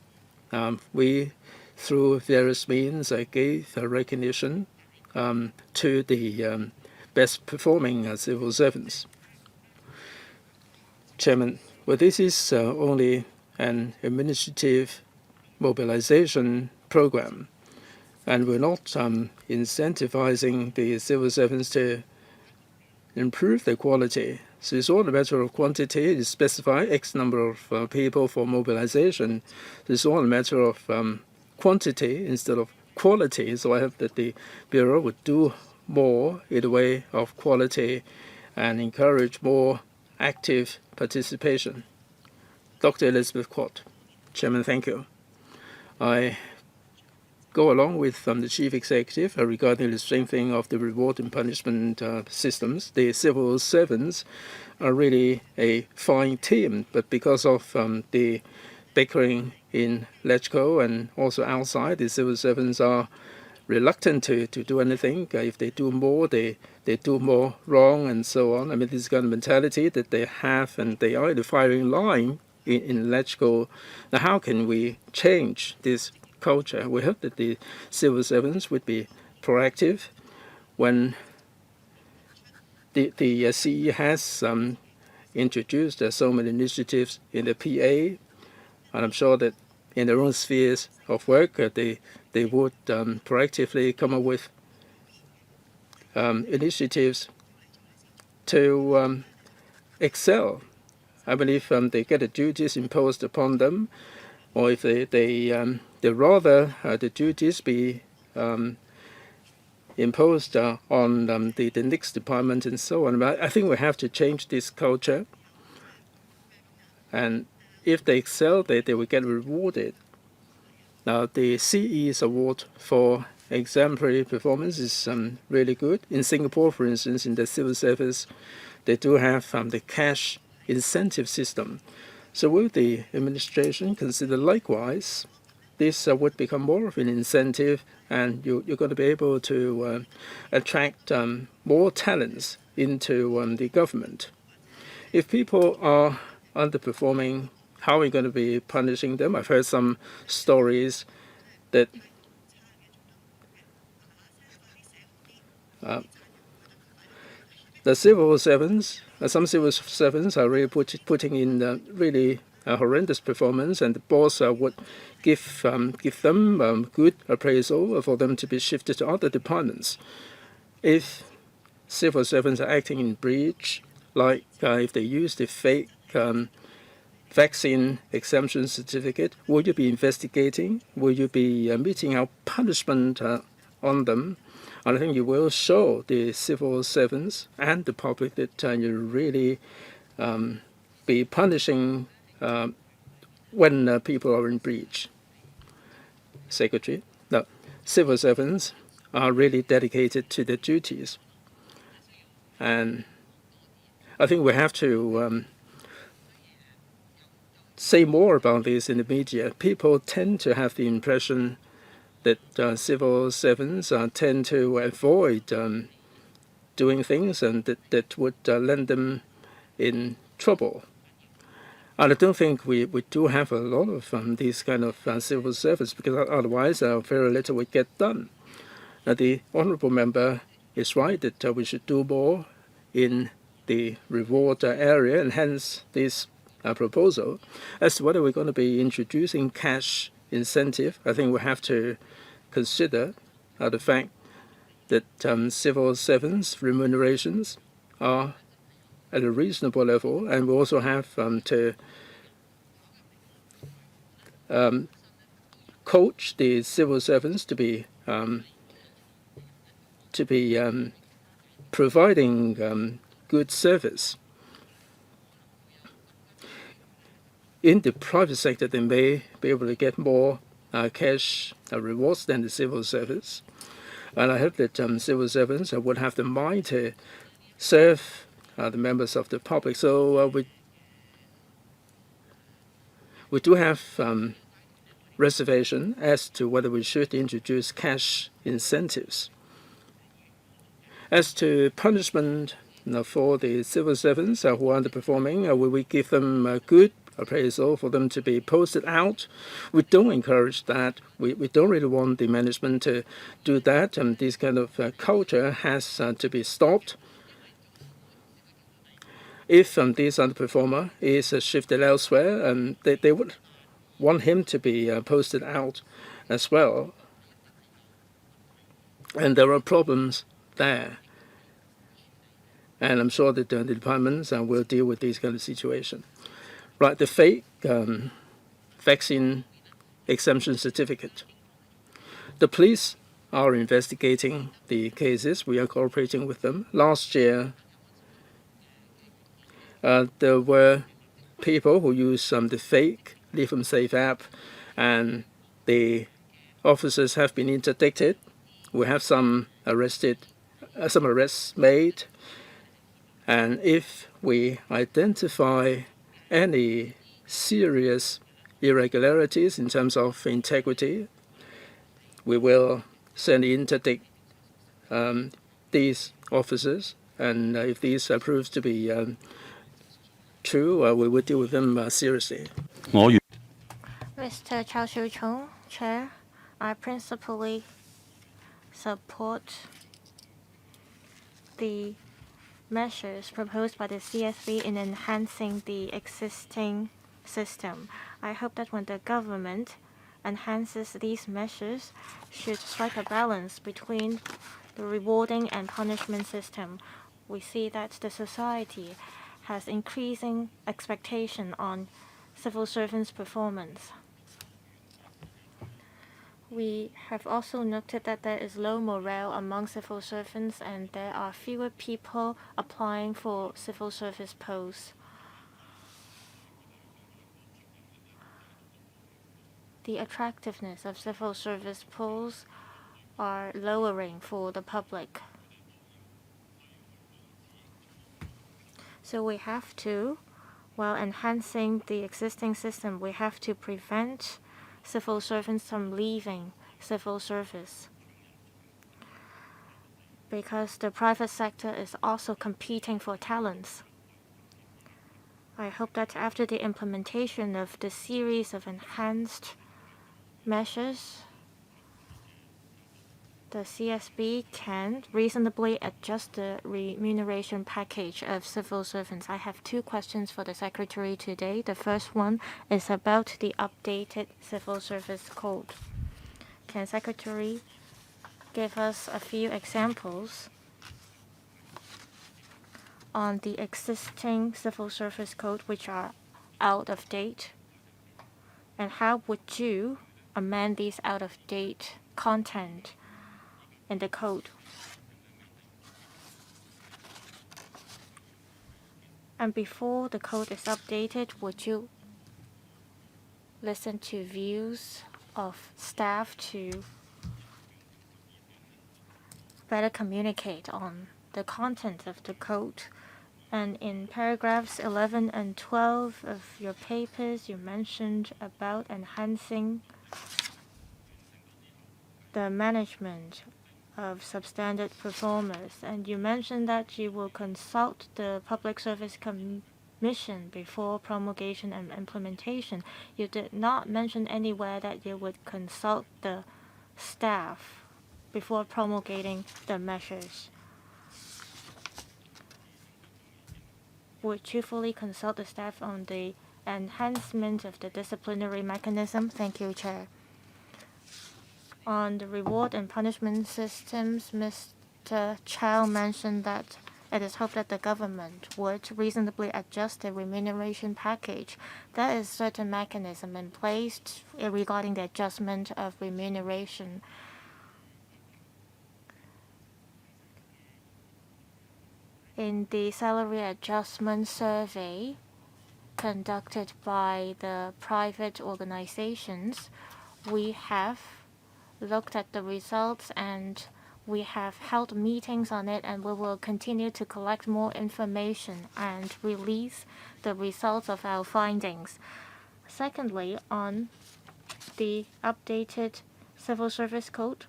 we, through various means, gave recognition to the best performing civil servants. Chairman, well, this is only an administrative mobilization program. and we're not incentivizing the civil servants to improve their quality. So it's all a matter of quantity. You specify X number of people for mobilization. So it's all a matter of quantity instead of quality. So I hope that the Bureau would do more in the way of quality and encourage more active participation. Dr. Elizabeth Quat. Chairman, thank you. I go along with the Chief Executive regarding the strengthening of the reward and punishment systems. The civil servants are really a fine team, but because of the bickering in LegCo and also outside, the civil servants are reluctant to do anything. If they do more, they do more wrong and so on. I mean, this kind of mentality that they have, and they are in the firing line in LegCo. Now, how can we change this culture? We hope that the civil servants would be proactive when the CE has introduced so many initiatives in the PA, and I'm sure that in their own spheres of work, they would proactively come up with initiatives to excel. I believe they get the duties imposed upon them, or if they rather the duties be imposed on the next department and so on. But I think we have to change this culture, and if they excel, they will get rewarded. Now, the CE's award for exemplary performance is really good. In Singapore, for instance, in the civil service, they do have the cash incentive system. So will the administration consider likewise? This would become more of an incentive, and you're going to be able to attract more talents into the government. If people are underperforming, how are we going to be punishing them? I've heard some stories that the civil servants, some civil servants are really putting in really horrendous performance, and the boss would give them good appraisal for them to be shifted to other departments. If civil servants are acting in breach, like if they use the fake vaccine exemption certificate, will you be investigating? Will you be meting out punishment on them? And I think you will show the civil servants and the public that you really be punishing when people are in breach. Secretary, the civil servants are really dedicated to their duties. And I think we have to say more about this in the media. People tend to have the impression that civil servants tend to avoid doing things and that would land them in trouble. And I don't think we do have a lot of these kind of civil servants, because otherwise very little would get done. The honourable member is right that we should do more in the reward area, and hence this proposal. As to whether we're going to be introducing cash incentive, I think we have to consider the fact that civil servants' remunerations are at a reasonable level, and we also have to coach the civil servants to be providing good service. In the private sector, they may be able to get more cash rewards than the civil service. And I hope that civil servants would have the mind to serve the members of the public. So we do have reservation as to whether we should introduce cash incentives. As to punishment for the civil servants who are underperforming, will we give them good appraisal for them to be posted out? We don't encourage that. We don't really want the management to do that, and this kind of culture has to be stopped. If this underperformer is shifted elsewhere, they would want him to be posted out as well. And there are problems there. And I'm sure that the departments will deal with these kind of situations. Right, the fake vaccine exemption certificate. The police are investigating the cases. We are cooperating with them. Last year, there were people who used the fake Leave 'em Safe app, and the officers have been interdicted. We have some arrests made, and if we identify any serious irregularities in terms of integrity, we will send interdict these officers, and if these proves to be true, we will deal with them seriously. Mr. Chao Shu-chung, Chair, I principally support the measures proposed by the CSB in enhancing the existing system. I hope that when the government enhances these measures, should strike a balance between the rewarding and punishment system. We see that the society has increasing expectation on civil servants' performance. We have also noted that there is low morale among civil servants and there are fewer people applying for civil service posts. The attractiveness of civil service posts are lowering for the public. So we have to, while enhancing the existing system, we have to prevent civil servants from leaving civil service, because the private sector is also competing for talents. I hope that after the implementation of the series of enhanced measures, the CSB can reasonably adjust the remuneration package of civil servants. I have two questions for the Secretary today. The first one is about the updated Civil Service Code. Can Secretary give us a few examples on the existing Civil Service Code which are out of date? And how would you amend these out of date content in the code? And before the code is updated, would you listen to views of staff to better communicate on the content of the code? And in paragraphs 11 and 12 of your papers, you mentioned about enhancing the management of substandard performers, and you mentioned that you will consult the Public Service Commission before promulgation and implementation. You did not mention anywhere that you would consult the staff before promulgating the measures. Would you fully consult the staff on the enhancement of the disciplinary mechanism? Thank you, Chair. On the reward and punishment systems, Mr. Chow mentioned that it is hoped that the government would reasonably adjust the remuneration package. There is certain mechanism in place regarding the adjustment of remuneration. In the salary adjustment survey conducted by the private organizations, we have looked at the results and we have held meetings on it, and we will continue to collect more information and release the results of our findings. Secondly, on the updated Civil Service Code,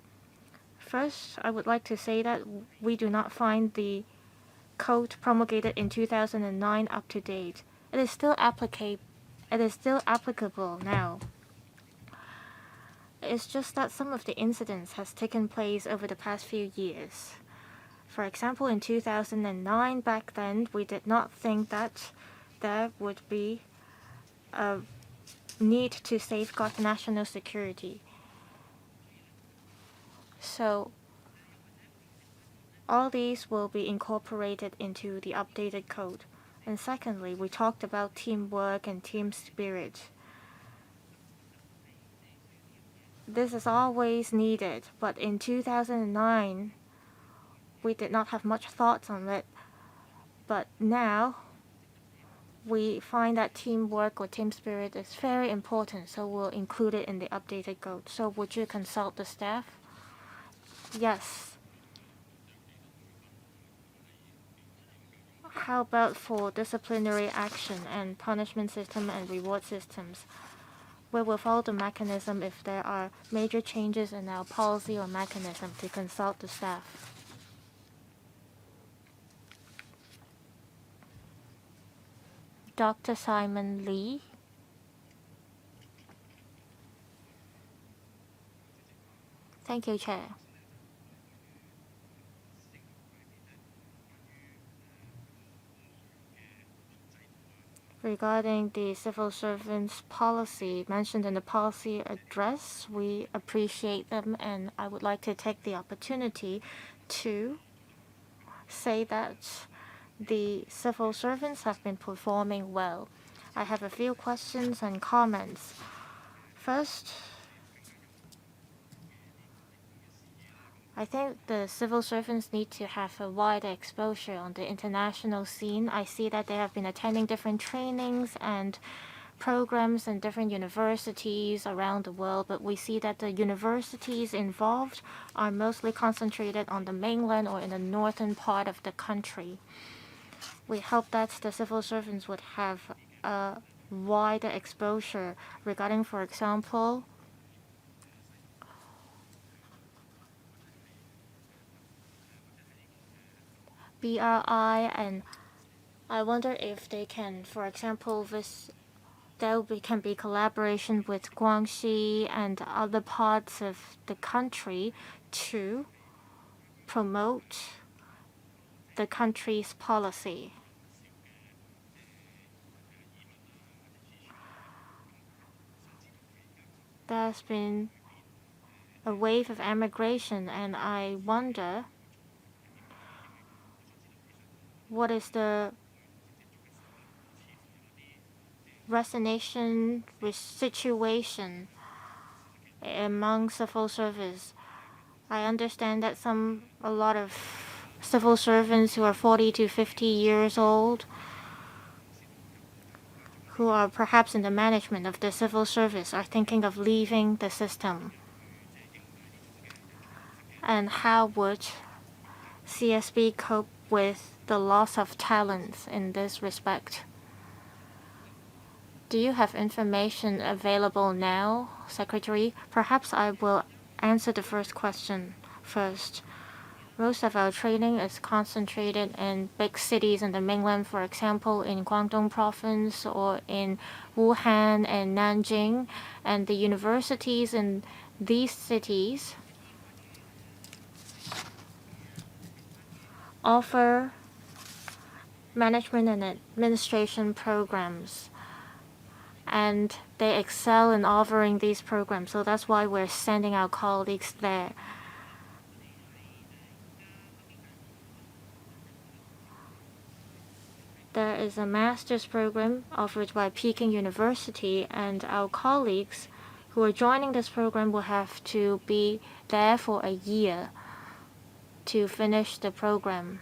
first I would like to say that we do not find the code promulgated in 2009 up to date. It is still applicable now. It's just that some of the incidents has taken place over the past few years. For example, in 2009, back then, we did not think that there would be a need to safeguard national security. So All these will be incorporated into the updated code. And secondly, we talked about teamwork and team spirit. This is always needed, but in 2009, we did not have much thoughts on it. But now, we find that teamwork or team spirit is very important, so we'll include it in the updated code. So would you consult the staff? Yes. How about for disciplinary action and punishment system and reward systems? We will follow the mechanism if there are major changes in our policy or mechanism to consult the staff. Dr. Simon Lee. Thank you, Chair. Regarding the civil servants policy mentioned in the policy address, we appreciate them, and I would like to take the opportunity to say that the civil servants have been performing well. I have a few questions and comments. First, I think the civil servants need to have a wider exposure on the international scene. I see that they have been attending different trainings and programs in different universities around the world, but we see that the universities involved are mostly concentrated on the mainland or in the northern part of the country. We hope that the civil servants would have a wider exposure regarding, for example, BRI, and I wonder if they can, for example, can be collaboration with Guangxi and other parts of the country to promote the country's policy. There's been a wave of emigration, and I wonder what is the resignation situation among civil service. I understand that a lot of civil servants who are 40 to 50 years old, who are perhaps in the management of the civil service, are thinking of leaving the system. And how would CSB cope with the loss of talents in this respect? Do you have information available now, Secretary? Perhaps I will answer the first question first. Most of our training is concentrated in big cities in the mainland, for example, in Guangdong province or in Wuhan and Nanjing, and the universities in these cities offer management and administration programs, and they excel in offering these programs. So that's why we're sending our colleagues there. There is a master's program offered by Peking University, and our colleagues who are joining this program will have to be there for a year to finish the program.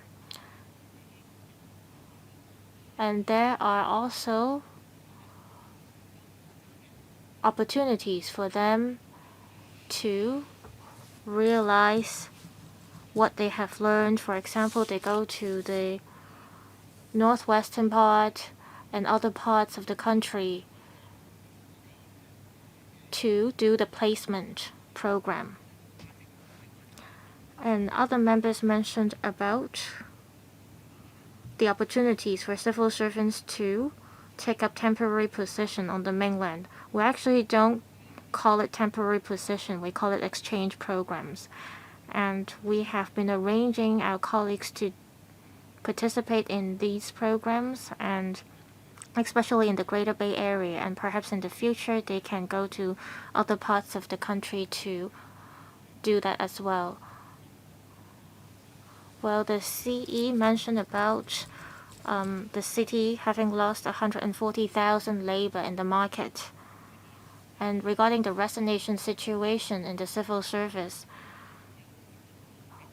And there are also opportunities for them to realize what they have learned. For example, they go to the northwestern part and other parts of the country to do the placement program. And other members mentioned about the opportunities for civil servants to take up temporary position on the mainland. We actually don't call it temporary position, we call it exchange programs. And we have been arranging our colleagues to participate in these programs, and especially in the Greater Bay Area, and perhaps in the future they can go to other parts of the country to do that as well. Well, the CE mentioned about the city having lost 140,000 labor in the market. And regarding the resignation situation in the civil service,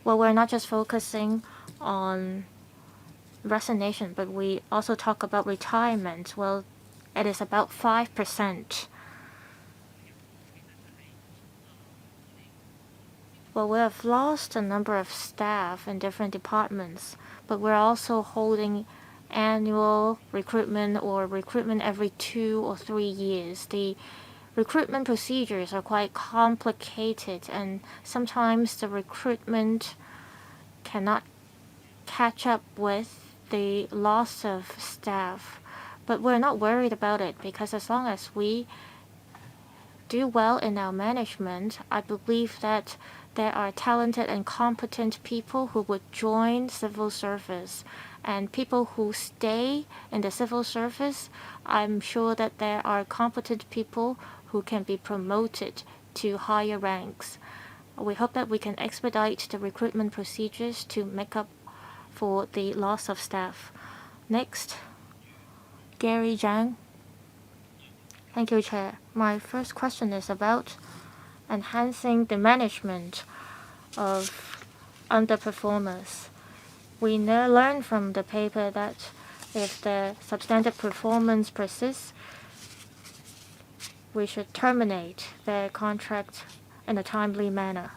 well, we're not just focusing on resignation, but we also talk about retirement. Well, it is about 5%. Well, we have lost a number of staff in different departments, but we're also holding annual recruitment or recruitment every 2 or 3 years. The recruitment procedures are quite complicated, and sometimes the recruitment cannot catch up with the loss of staff. But we're not worried about it, because as long as we do well in our management, I believe that there are talented and competent people who would join civil service, and people who stay in the civil service, I'm sure that there are competent people who can be promoted to higher ranks. We hope that we can expedite the recruitment procedures to make up for the loss of staff. Next, Gary Zhang. Thank you, Chair. My first question is about enhancing the management of underperformers. We learn from the paper that if the substandard performance persists, we should terminate their contract in a timely manner.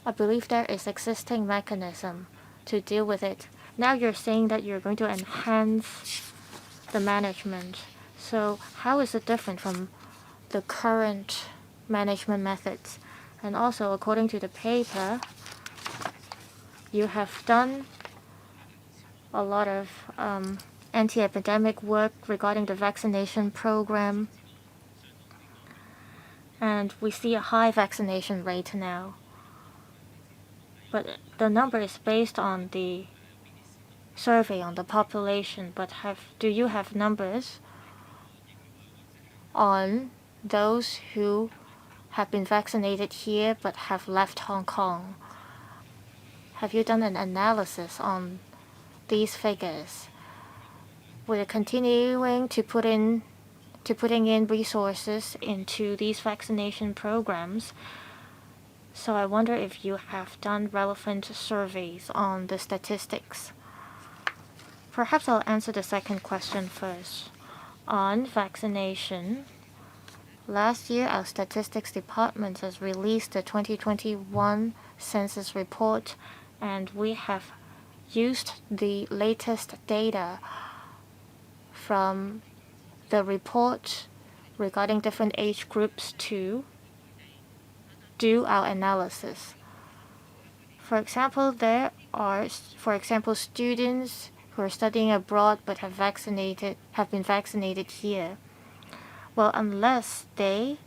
I believe there is existing mechanism to deal with it. Now you're saying that you're going to enhance the management. So how is it different from the current management methods? And also, according to the paper, you have done a lot of anti-epidemic work regarding the vaccination program. And we see a high vaccination rate now. But the number is based on the survey on the population. But do you have numbers on those who have been vaccinated here but have left Hong Kong? Have you done an analysis on these figures? We're continuing to putting in resources into these vaccination programs. So I wonder if you have done relevant surveys on the statistics. Perhaps I'll answer the second question first. On vaccination, last year our statistics department has released the 2021 census report, and we have used the latest data from the report regarding different age groups to do our analysis. For example, there are, students who are studying abroad but have been vaccinated here. Well, unless they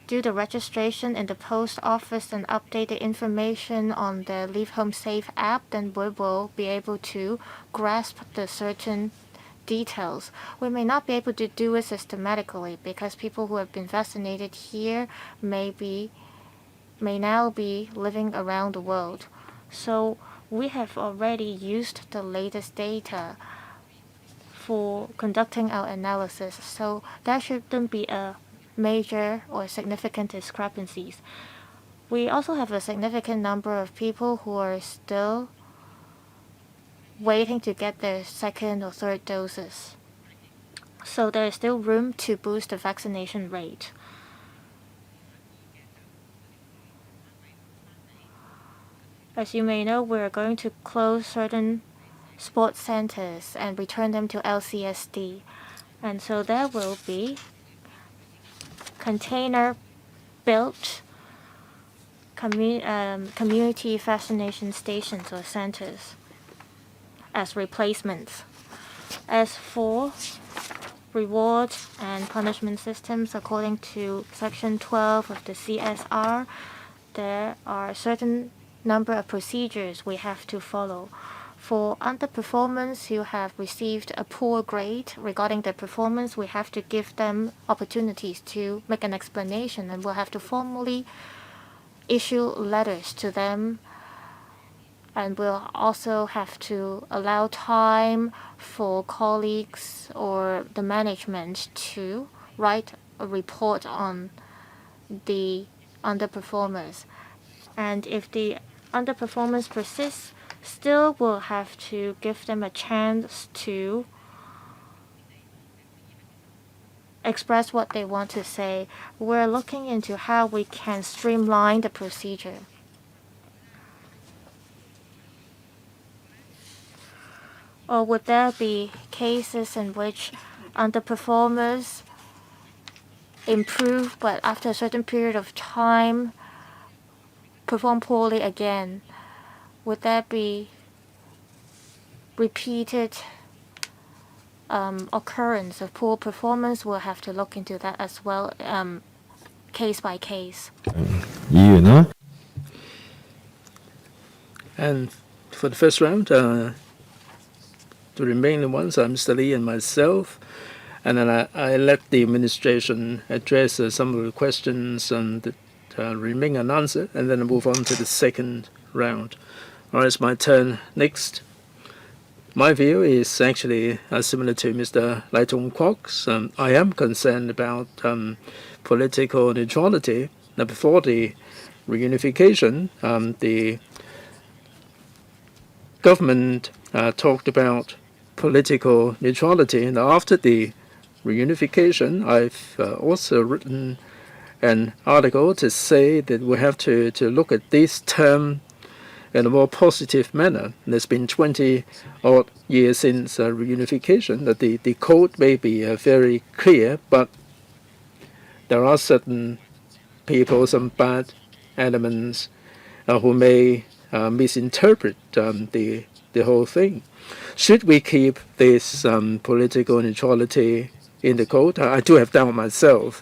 do the registration in the post office and update the information on the Leave Home Safe app, then we will be able to grasp the certain details. We may not be able to do it systematically because people who have been vaccinated here may now be living around the world. So we have already used the latest data for conducting our analysis. So there shouldn't be a major or significant discrepancies. We also have a significant number of people who are still waiting to get their second or third doses. So there is still room to boost the vaccination rate. As you may know, we're going to close certain sports centers and return them to LCSD. And so there will be container-built community vaccination stations or centers as replacements. As for reward and punishment systems, according to Section 12 of the CSR, there are a certain number of procedures we have to follow. For underperformers who have received a poor grade regarding their performance, we have to give them opportunities to make an explanation, and we'll have to formally issue letters to them. And we'll also have to allow time for colleagues or the management to write a report on the underperformers. And if the underperformance persists, still we'll have to give them a chance to express what they want to say. We're looking into how we can streamline the procedure. Or would there be cases in which underperformers improve, but after a certain period of time perform poorly again? Would there be repeated occurrence of poor performance? We'll have to look into that as well, case by case. And for the first round, the remaining ones are Mr. Lee and myself. And then I let the administration address some of the questions that remain unanswered, and then I move on to the second round. All right, it's my turn next. My view is actually similar to Mr. Lai Tung Kwok's. I am concerned about political neutrality. Now, before the reunification, the government talked about political neutrality, and after the reunification, I've also written an article to say that we have to look at this term in a more positive manner. There's been 20-odd years since reunification. That the code may be very clear, but there are certain people, some bad elements, who may misinterpret the whole thing. Should we keep this political neutrality in the code? I do have doubt myself.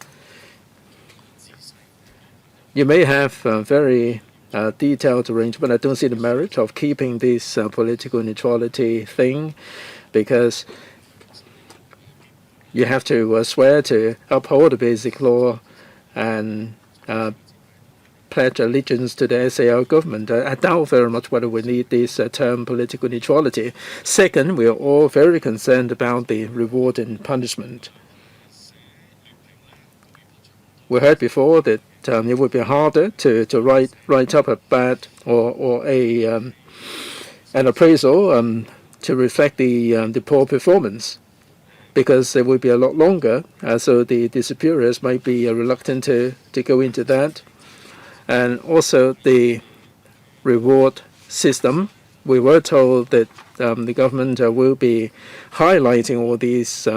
You may have very detailed arrangement. I don't see the merit of keeping this political neutrality thing, because you have to swear to uphold the basic law and pledge allegiance to the SAR government. I doubt very much whether we need this term political neutrality. Second, we are all very concerned about the reward and punishment. We heard before that it would be harder to write up a bad or an appraisal to reflect the poor performance, because it would be a lot longer. So the superiors might be reluctant to go into that. And also the reward system. We were told that the government will be highlighting all these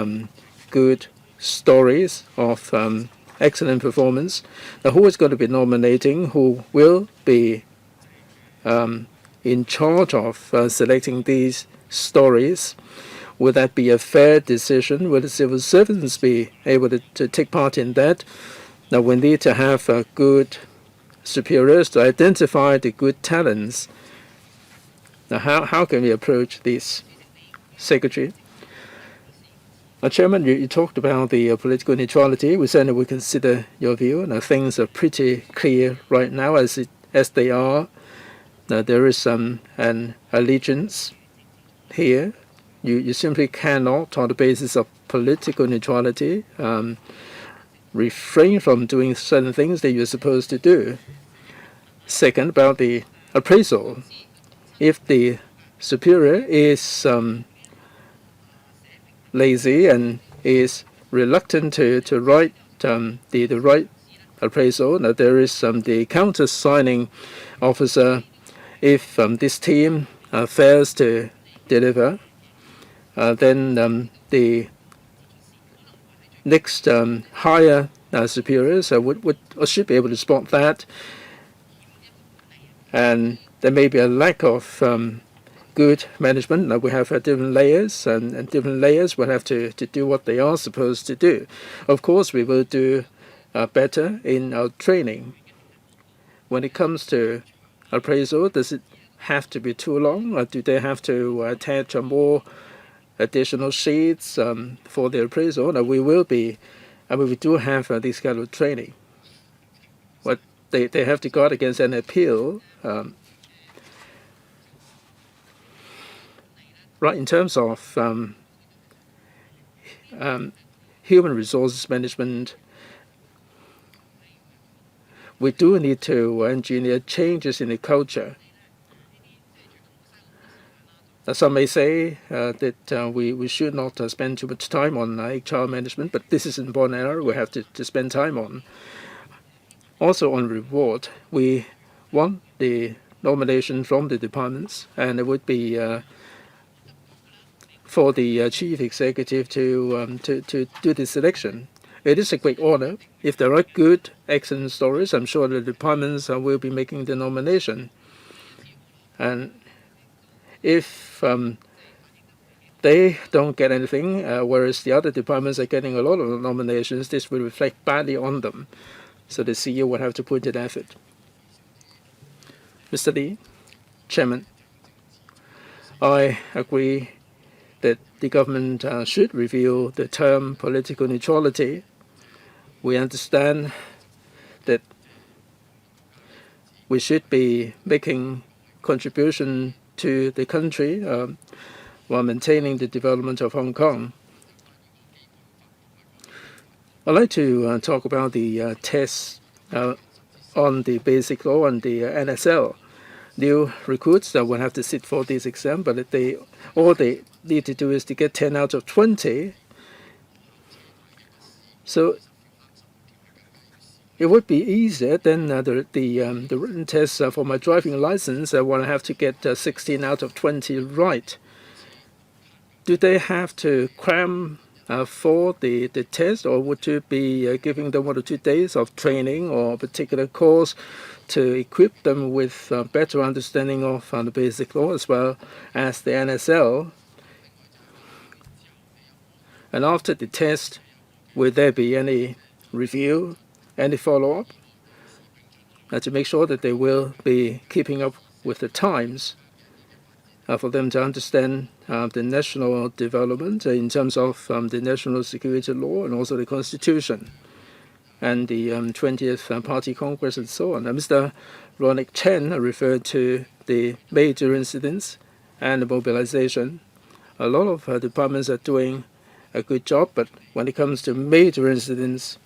good stories of excellent performance. Now, who is going to be nominating? Who will be in charge of selecting these stories? Will that be a fair decision? Will the civil servants be able to take part in that? Now, we need to have good superiors to identify the good talents. Now, how can we approach this, Secretary? Chairman, you talked about the political neutrality. We certainly will consider your view. Now, things are pretty clear right now as they are. Now, there is an allegiance here. You simply cannot, on the basis of political neutrality, refrain from doing certain things that you're supposed to do. Second, about the appraisal. If the superior is lazy and is reluctant to write the right appraisal, now there is the countersigning officer. If this team fails to deliver, then the next higher superiors should be able to spot that, and there may be a lack of good management. Now, we have different layers, and different layers will have to do what they are supposed to do. Of course, we will do better in our training. When it comes to appraisal, does it have to be too long? Or do they have to attach more additional sheets for their appraisal? No, we do have this kind of training. But they have to guard against an appeal. Right, in terms of human resources management, we do need to engineer changes in the culture. Some may say that we should not spend too much time on HR management, but this is an important area we have to spend time on. Also on reward, we want the nomination from the departments, and it would be for the chief executive to do the selection. It is a great honor. If there are good, excellent stories, I'm sure the departments will be making the nomination. And if they don't get anything, whereas the other departments are getting a lot of nominations, this will reflect badly on them. So the CEO will have to put in effort. Mr. Lee, Chairman, I agree that the government should review the term political neutrality. We understand that we should be making contribution to the country while maintaining the development of Hong Kong. I'd like to talk about the tests on the Basic Law and the NSL. New recruits will have to sit for this exam, but all they need to do is to get 10 out of 20. So it would be easier than the written test for my driving license when I have to get 16 out of 20 right. Do they have to cram for the test, or would you be giving them 1 or 2 days of training or a particular course to equip them with better understanding of the Basic Law as well as the NSL? And after the test, will there be any review, any follow-up to make sure that they will be keeping up with the times for them to understand the national development in terms of the national security law and also the Constitution and the 20th Party Congress and so on? Mr. Ronick Chen referred to the major incidents and the mobilization. A lot of departments are doing a good job, but when it comes to major incidents,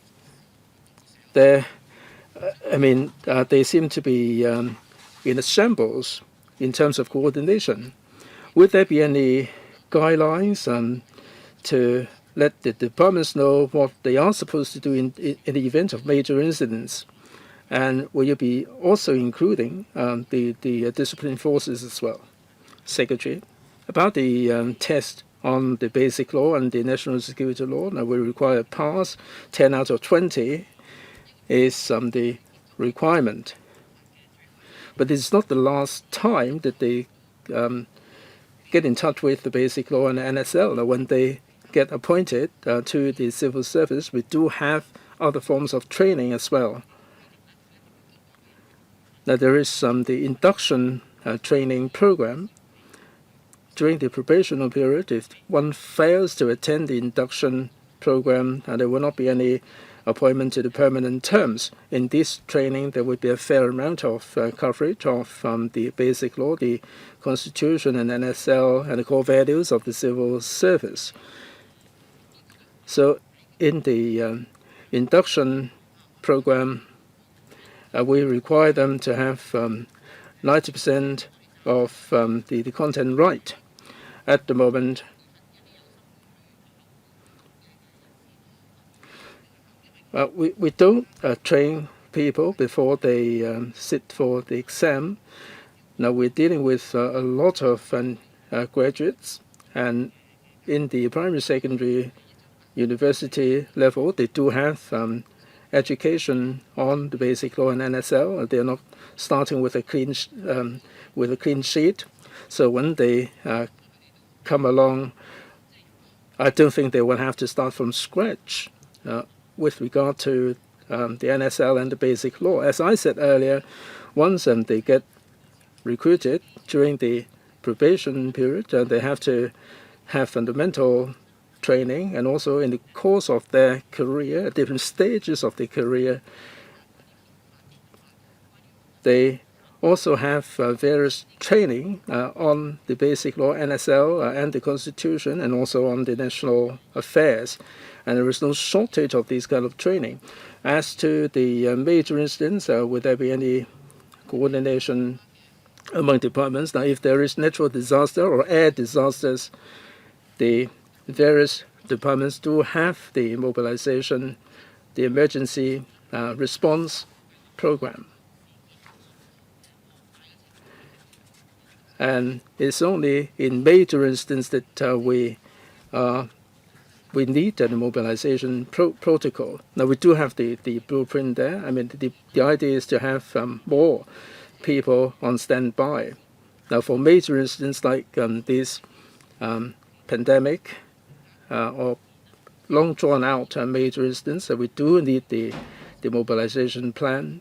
they seem to be in a shambles in terms of coordination. Would there be any guidelines to let the departments know what they are supposed to do in the event of major incidents? And will you be also including the discipline forces as well? Secretary, about the test on the Basic Law and the national security law, now we require pass. 10 out of 20 is the requirement. But it's not the last time that they get in touch with the Basic Law and the NSL. When they get appointed to the civil service, we do have other forms of training as well. Now there is the induction training program. During the probational period, if one fails to attend the induction program, there will not be any appointment to the permanent terms. In this training, there would be a fair amount of coverage of the Basic Law, the Constitution and NSL, and the core values of the civil service. So in the induction program, we require them to have 90% of the content right. At the moment, we don't train people before they sit for the exam. Now we're dealing with a lot of graduates, and in the primary, secondary, university level, they do have education on the Basic Law and NSL. They're not starting with a clean sheet. So when they come along, I don't think they will have to start from scratch with regard to the NSL and the Basic Law. As I said earlier, once they get recruited during the probation period, they have to have fundamental training, and also in the course of their career, at different stages of their career, they also have various training on the basic law, NSL, and the Constitution, and also on the national affairs. And there is no shortage of this kind of training. As to the major incidents, would there be any coordination among departments? Now, if there is natural disaster or air disasters, the various departments do have the mobilization, the emergency response program. And it's only in major instances that we need the mobilization protocol. Now, we do have the blueprint there. I mean, the idea is to have more people on standby. Now, for major incidents like this pandemic or long drawn out major incidents, we do need the mobilization plan.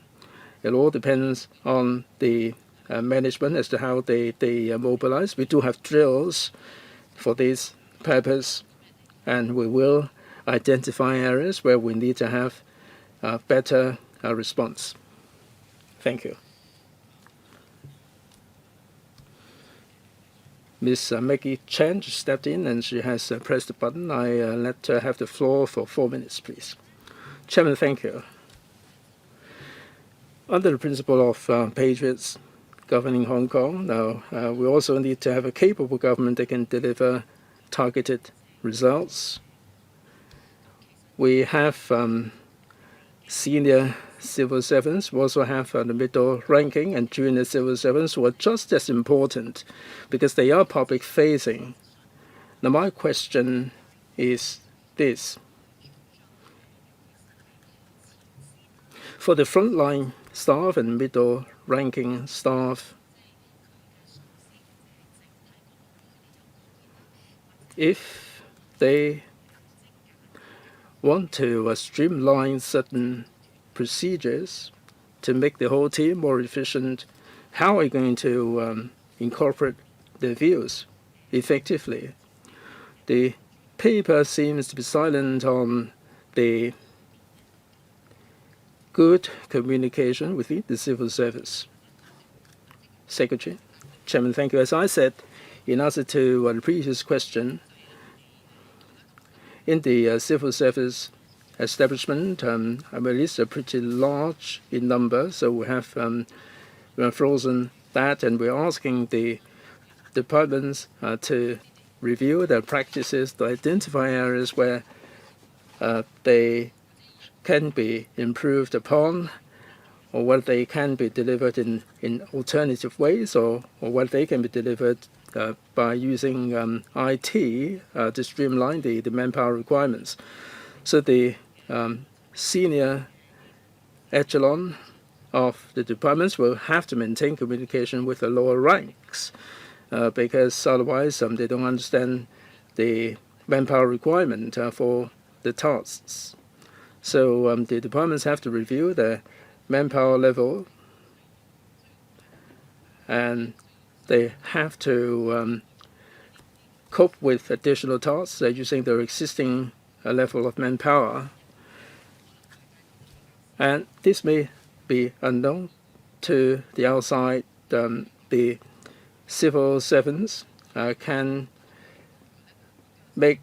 It all depends on the management as to how they mobilize. We do have drills for this purpose, and we will identify areas where we need to have better response. Thank you. Ms. Maggie Chen stepped in and she has pressed the button. I let her have the floor for 4 minutes, please. Chairman, thank you. Under the principle of patriots governing Hong Kong, now we also need to have a capable government that can deliver targeted results. We have senior civil servants. We also have the middle ranking and junior civil servants who are just as important because they are public facing. Now, my question is this. For the frontline staff and middle ranking staff, if they want to streamline certain procedures to make the whole team more efficient, how are you going to incorporate their views effectively? The paper seems to be silent on the good communication within the civil service. Secretary. Chairman, thank you. As I said in answer to the previous question, in the civil service establishment, I mean, it's pretty large in number, so we have frozen that, and we're asking the departments to review their practices, to identify areas where they can be improved upon, or whether they can be delivered in alternative ways, or whether they can be delivered by using IT to streamline the manpower requirements. So the senior echelon of the departments will have to maintain communication with the lower ranks because otherwise they don't understand the manpower requirement for the tasks. So the departments have to review the manpower level, and they have to cope with additional tasks using their existing level of manpower. And this may be unknown to the outside. The civil servants can make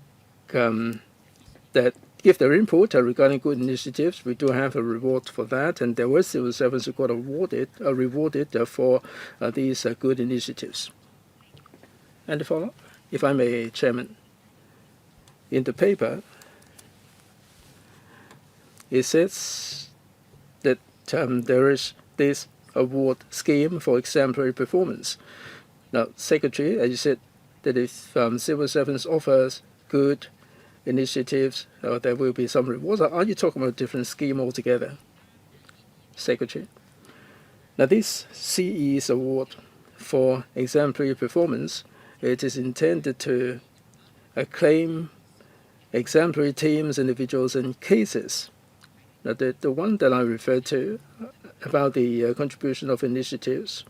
that give their input regarding good initiatives. We do have a reward for that, and there were civil servants who got rewarded for these good initiatives. And the follow-up, if I may, Chairman. In the paper, it says that there is this award scheme for exemplary performance. Now, Secretary, as you said, that if civil servants offers good initiatives, there will be some rewards. Are you talking about a different scheme altogether, Secretary? Now, this CE's award for exemplary performance, it is intended to acclaim exemplary teams, individuals, and cases. Now, the one that I referred to about the contribution of initiatives,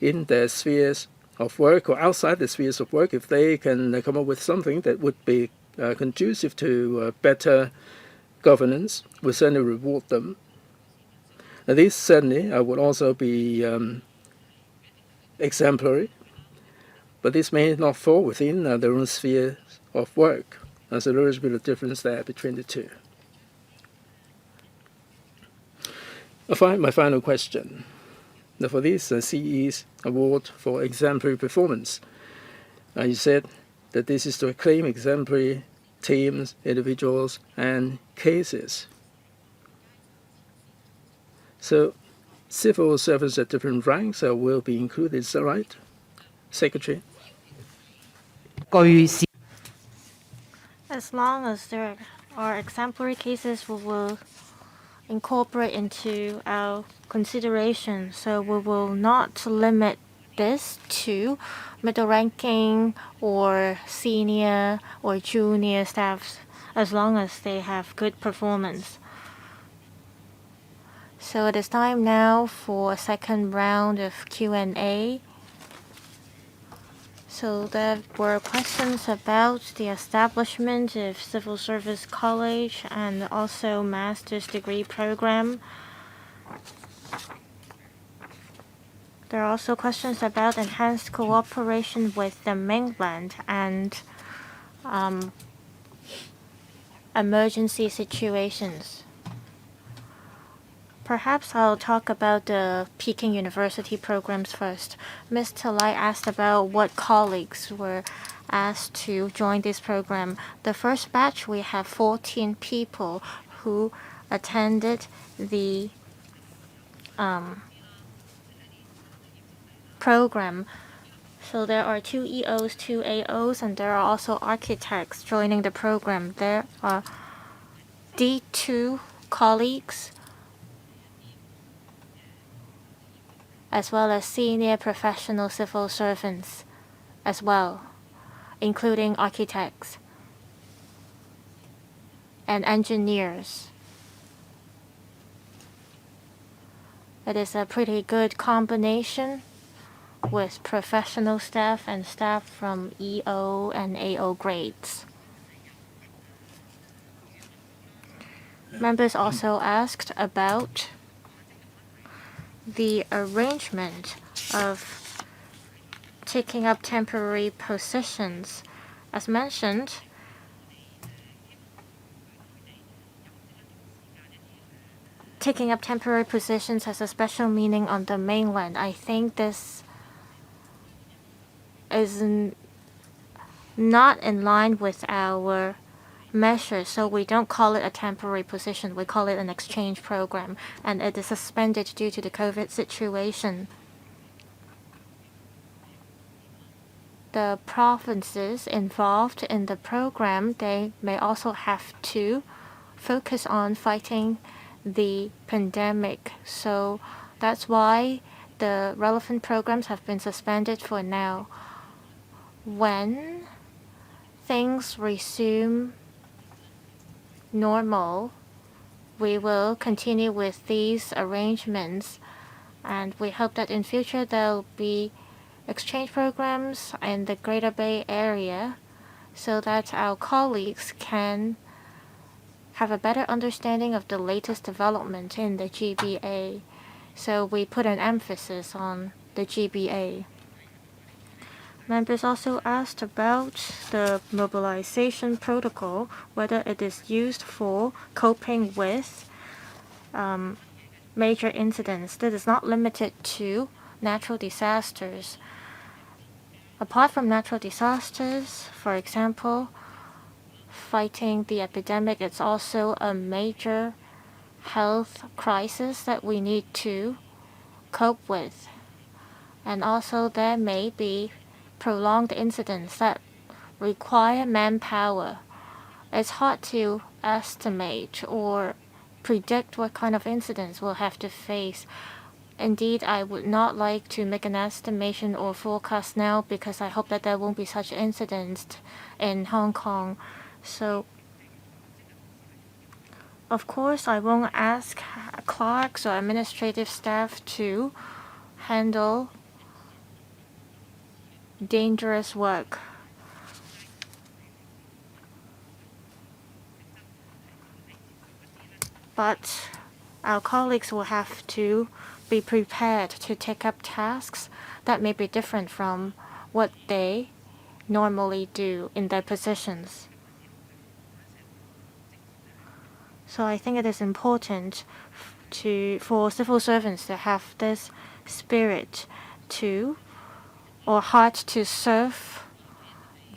in their spheres of work or outside the spheres of work, if they can come up with something that would be conducive to better governance, we certainly reward them. And this certainly would also be exemplary, but this may not fall within their own sphere of work. So there is a bit of difference there between the two. My final question. Now, for this CE's award for exemplary performance, you said that this is to acclaim exemplary teams, individuals, and cases. So civil servants at different ranks will be included, is that right, Secretary? As long as there are exemplary cases, we will incorporate into our consideration. So we will not limit this to middle ranking or senior or junior staffs, as long as they have good performance. So it is time now for a second round of Q&A. So there were questions about the establishment of Civil Service College and also master's degree program. There are also questions about enhanced cooperation with the mainland and emergency situations. Perhaps I'll talk about the Peking University programs first. Ms. Talai asked about what colleagues were asked to join this program. The first batch, we have 14 people who attended the program. So there are 2 EOs, 2 AOs, and there are also architects joining the program. There are D2 colleagues, as well as senior professional civil servants as well, including architects and engineers. It is a pretty good combination with professional staff and staff from EO and AO grades. Members also asked about the arrangement of taking up temporary positions. As mentioned, taking up temporary positions has a special meaning on the mainland. I think this is not in line with our measure, so we don't call it a temporary position. We call it an exchange program, and it is suspended due to the COVID situation. The provinces involved in the program, they may also have to focus on fighting the pandemic. So that's why the relevant programs have been suspended for now. When things resume normal, we will continue with these arrangements, and we hope that in future there will be exchange programs in the Greater Bay Area so that our colleagues can have a better understanding of the latest development in the GBA. So we put an emphasis on the GBA. Members also asked about the mobilization protocol, whether it is used for coping with major incidents. That is not limited to natural disasters. Apart from natural disasters, for example, fighting the epidemic, it's also a major health crisis that we need to cope with. And also there may be prolonged incidents that require manpower. It's hard to estimate or predict what kind of incidents we'll have to face. Indeed, I would not like to make an estimation or forecast now because I hope that there won't be such incidents in Hong Kong. So, of course, I won't ask clerks or administrative staff to handle dangerous work. But our colleagues will have to be prepared to take up tasks that may be different from what they normally do in their positions. So I think it is important for civil servants to have this spirit to or heart to serve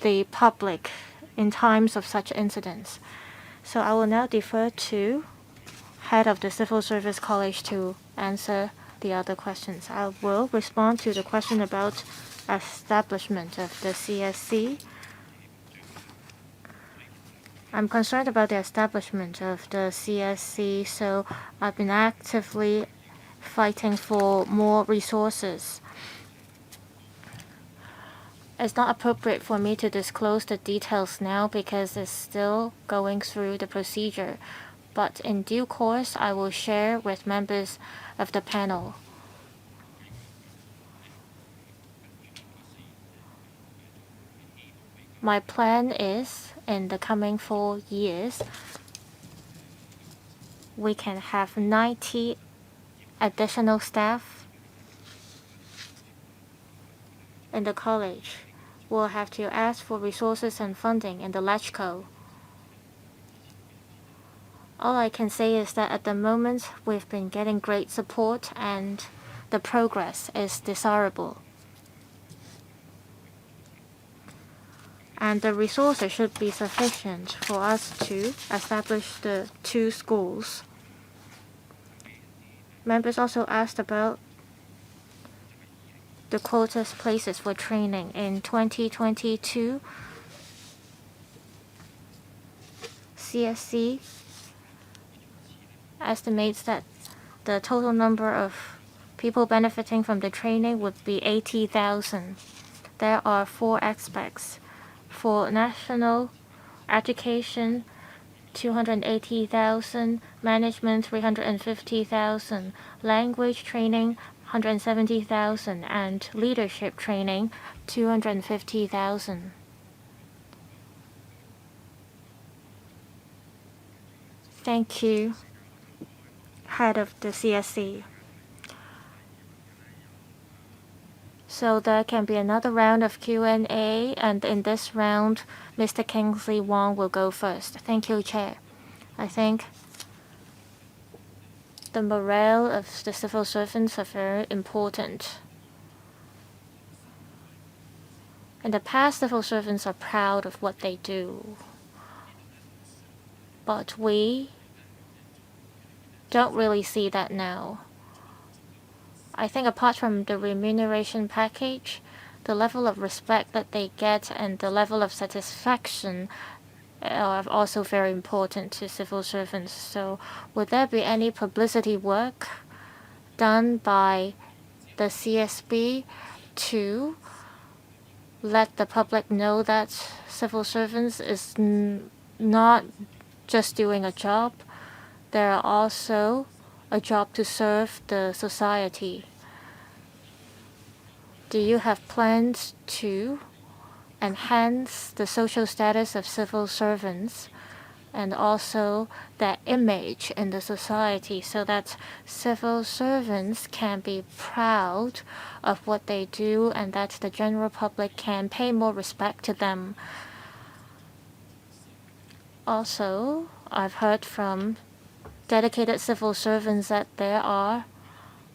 the public in times of such incidents. So I will now defer to head of the Civil Service College to answer the other questions. I will respond to the question about establishment of the CSC. I'm concerned about the establishment of the CSC, so I've been actively fighting for more resources. It's not appropriate for me to disclose the details now because it's still going through the procedure, but in due course I will share with members of the panel. My plan is in the coming 4 years, we can have 90 additional staff in the college. We'll have to ask for resources and funding in the LegCo. All I can say is that at the moment we've been getting great support and the progress is desirable. And the resources should be sufficient for us to establish the 2 schools. Members also asked about the quotas places for training in 2022. CSC estimates that the total number of people benefiting from the training would be 80,000. There are 4 aspects. For national education, 280,000, management 350,000, language training 170,000, and leadership training 250,000. Thank you, head of the CSC. So there can be another round of Q&A, and in this round, Mr. Kingsley Wong will go first. Thank you, Chair. I think the morale of the civil servants are very important. In the past, civil servants are proud of what they do. But we don't really see that now. I think apart from the remuneration package, the level of respect that they get and the level of satisfaction are also very important to civil servants. So would there be any publicity work done by the CSB to let the public know that civil servants is not just doing a job, they're also a job to serve the society? Do you have plans to enhance the social status of civil servants and also their image in the society so that civil servants can be proud of what they do and that the general public can pay more respect to them? Also, I've heard from dedicated civil servants that there are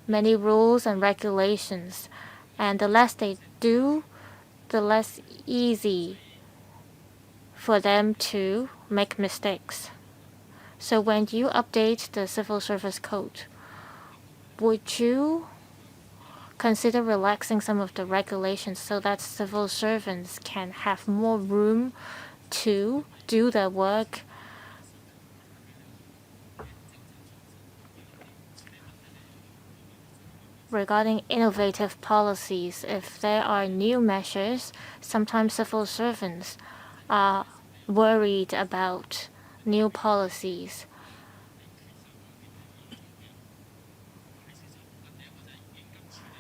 many rules and regulations, and the less they do, the less easy for them to make mistakes. So when you update the Civil Service Code, would you consider relaxing some of the regulations so that civil servants can have more room to do their work? Regarding innovative policies, if there are new measures, sometimes civil servants are worried about new policies.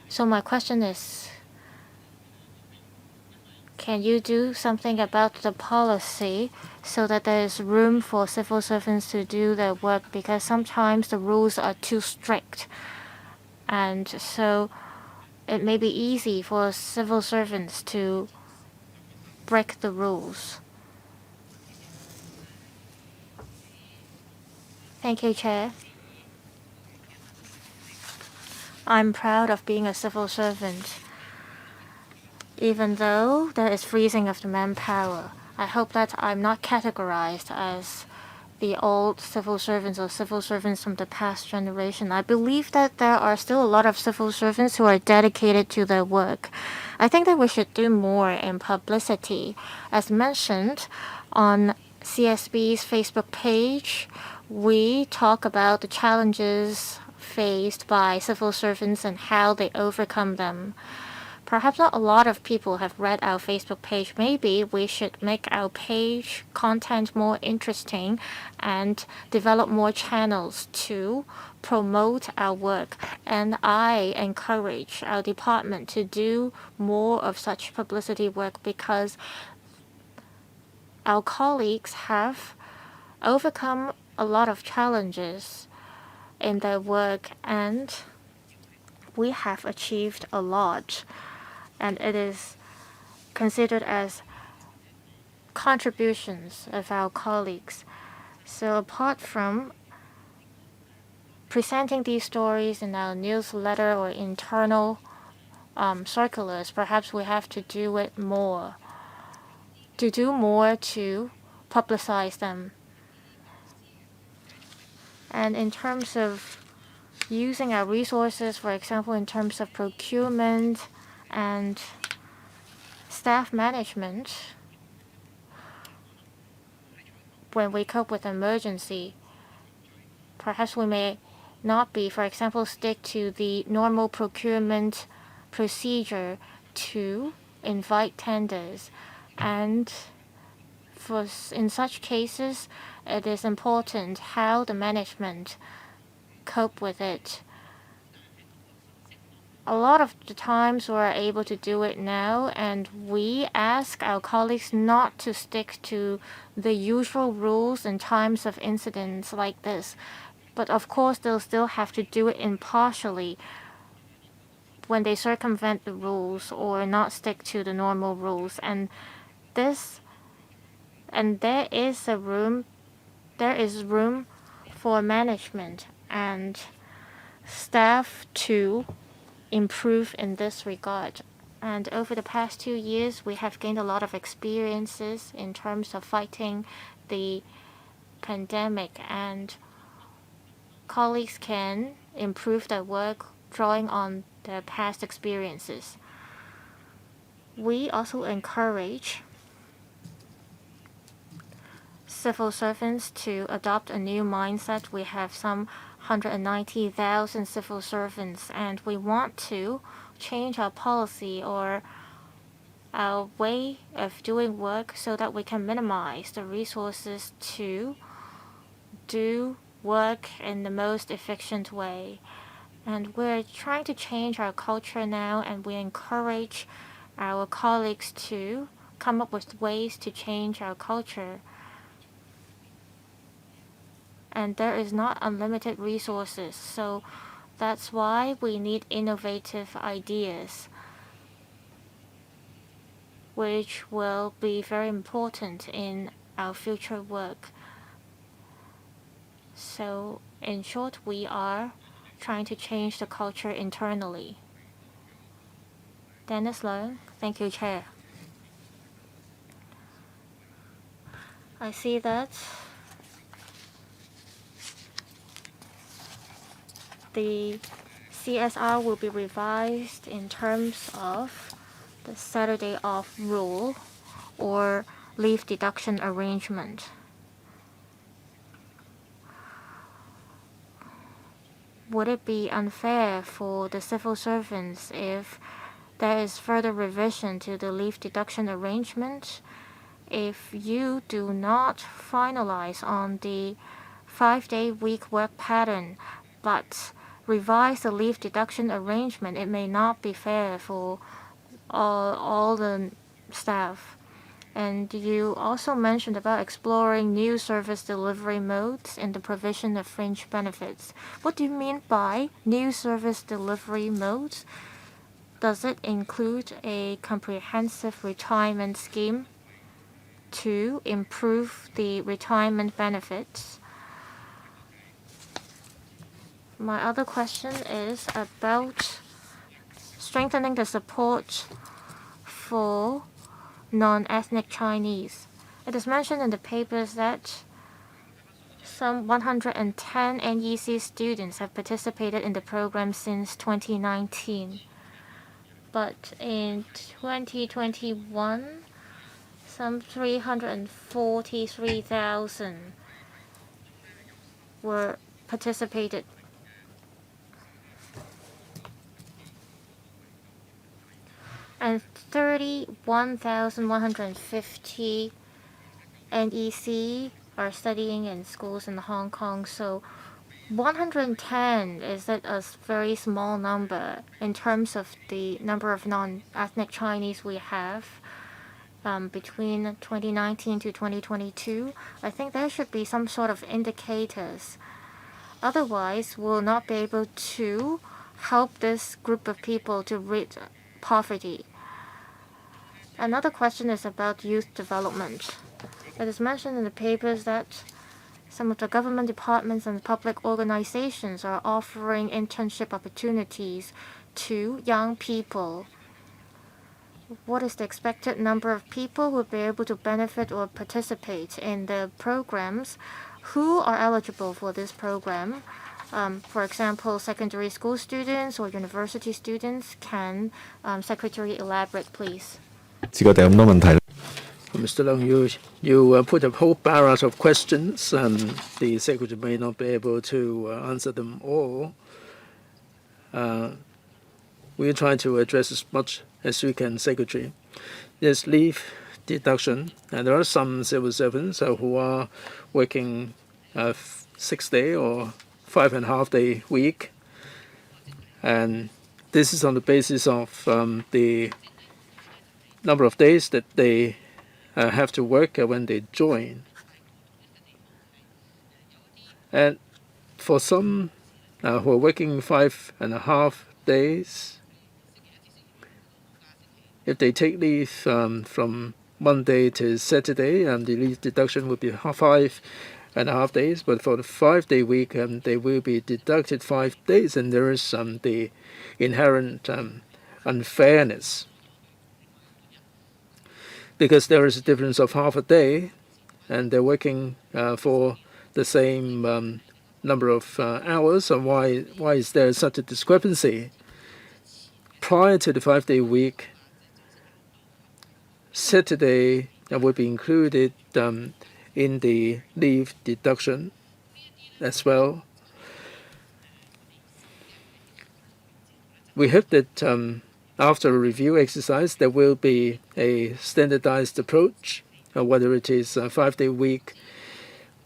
So my question is, can you do something about the policy so that there is room for civil servants to do their work? Because sometimes the rules are too strict, and so it may be easy for civil servants to break the rules. Thank you, Chair. I'm proud of being a civil servant. Even though there is freezing of the manpower, I hope that I'm not categorized as the old civil servants or civil servants from the past generation. I believe that there are still a lot of civil servants who are dedicated to their work. I think that we should do more in publicity. As mentioned on CSB's Facebook page, we talk about the challenges faced by civil servants and how they overcome them. Perhaps not a lot of people have read our Facebook page. Maybe we should make our page content more interesting and develop more channels to promote our work. And I encourage our department to do more of such publicity work because our colleagues have overcome a lot of challenges in their work, and we have achieved a lot. And it is considered as contributions of our colleagues. So apart from presenting these stories in our newsletter or internal circulars, perhaps we have to do it more, to do more to publicize them. And in terms of using our resources, for example, in terms of procurement and staff management, when we cope with emergency, perhaps we may not be, for example, stick to the normal procurement procedure to invite tenders. And in such cases, it is important how the management cope with it. A lot of the times we're able to do it now, and we ask our colleagues not to stick to the usual rules in times of incidents like this. But of course, they'll still have to do it impartially when they circumvent the rules or not stick to the normal rules. And there is room for management and staff to improve in this regard. And over the past 2 years, we have gained a lot of experiences in terms of fighting the pandemic, and colleagues can improve their work drawing on their past experiences. We also encourage civil servants to adopt a new mindset. We have some 190,000 civil servants, and we want to change our policy or our way of doing work so that we can minimize the resources to do work in the most efficient way. And we're trying to change our culture now, and we encourage our colleagues to come up with ways to change our culture. And there is not unlimited resources, so that's why we need innovative ideas, which will be very important in our future work. So in short, we are trying to change the culture internally. Dennis Leung. Thank you, Chair. I see that the CSR will be revised in terms of the Saturday off rule or leave deduction arrangement. Would it be unfair for the civil servants if there is further revision to the leave deduction arrangement? If you do not finalize on the 5-day week work pattern, but revise the leave deduction arrangement, it may not be fair for all the staff. And you also mentioned about exploring new service delivery modes in the provision of fringe benefits. What do you mean by new service delivery modes? Does it include a comprehensive retirement scheme to improve the retirement benefits? My other question is about strengthening the support for non-ethnic Chinese. It is mentioned in the papers that some 110 NEC students have participated in the program since 2019. But in 2021, some 343,000 were participated. And 31,150 NEC are studying in schools in Hong Kong. So 110 is that a very small number in terms of the number of non-ethnic Chinese we have between 2019 to 2022. I think there should be some sort of indicators. Otherwise, we'll not be able to help this group of people to rid poverty. Another question is about youth development. It is mentioned in the papers that some of the government departments and public organizations are offering internship opportunities to young people. What is the expected number of people who will be able to benefit or participate in the programs? Who are eligible for this program? For example, secondary school students or university students. Can Secretary elaborate, please? 知我哋咁多問題。 Mr. Leung, you put a whole barrage of questions, and the Secretary may not be able to answer them all. We'll try to address as much as we can, Secretary. There's leave deduction, and there are some civil servants who are working 6-day or 5.5-day week, and this is on the basis of the number of days that they have to work when they join. And for some who are working 5.5 days, if they take leave from Monday to Saturday, the leave deduction would be 5.5 days. But for the 5-day week, they will be deducted 5 days, and there is the inherent unfairness, because there is a difference of half a day, and they're working for the same number of hours. So why is there such a discrepancy? Prior to the 5-day week, Saturday would be included in the leave deduction as well. We hope that after a review exercise, there will be a standardized approach, whether it is 5-day week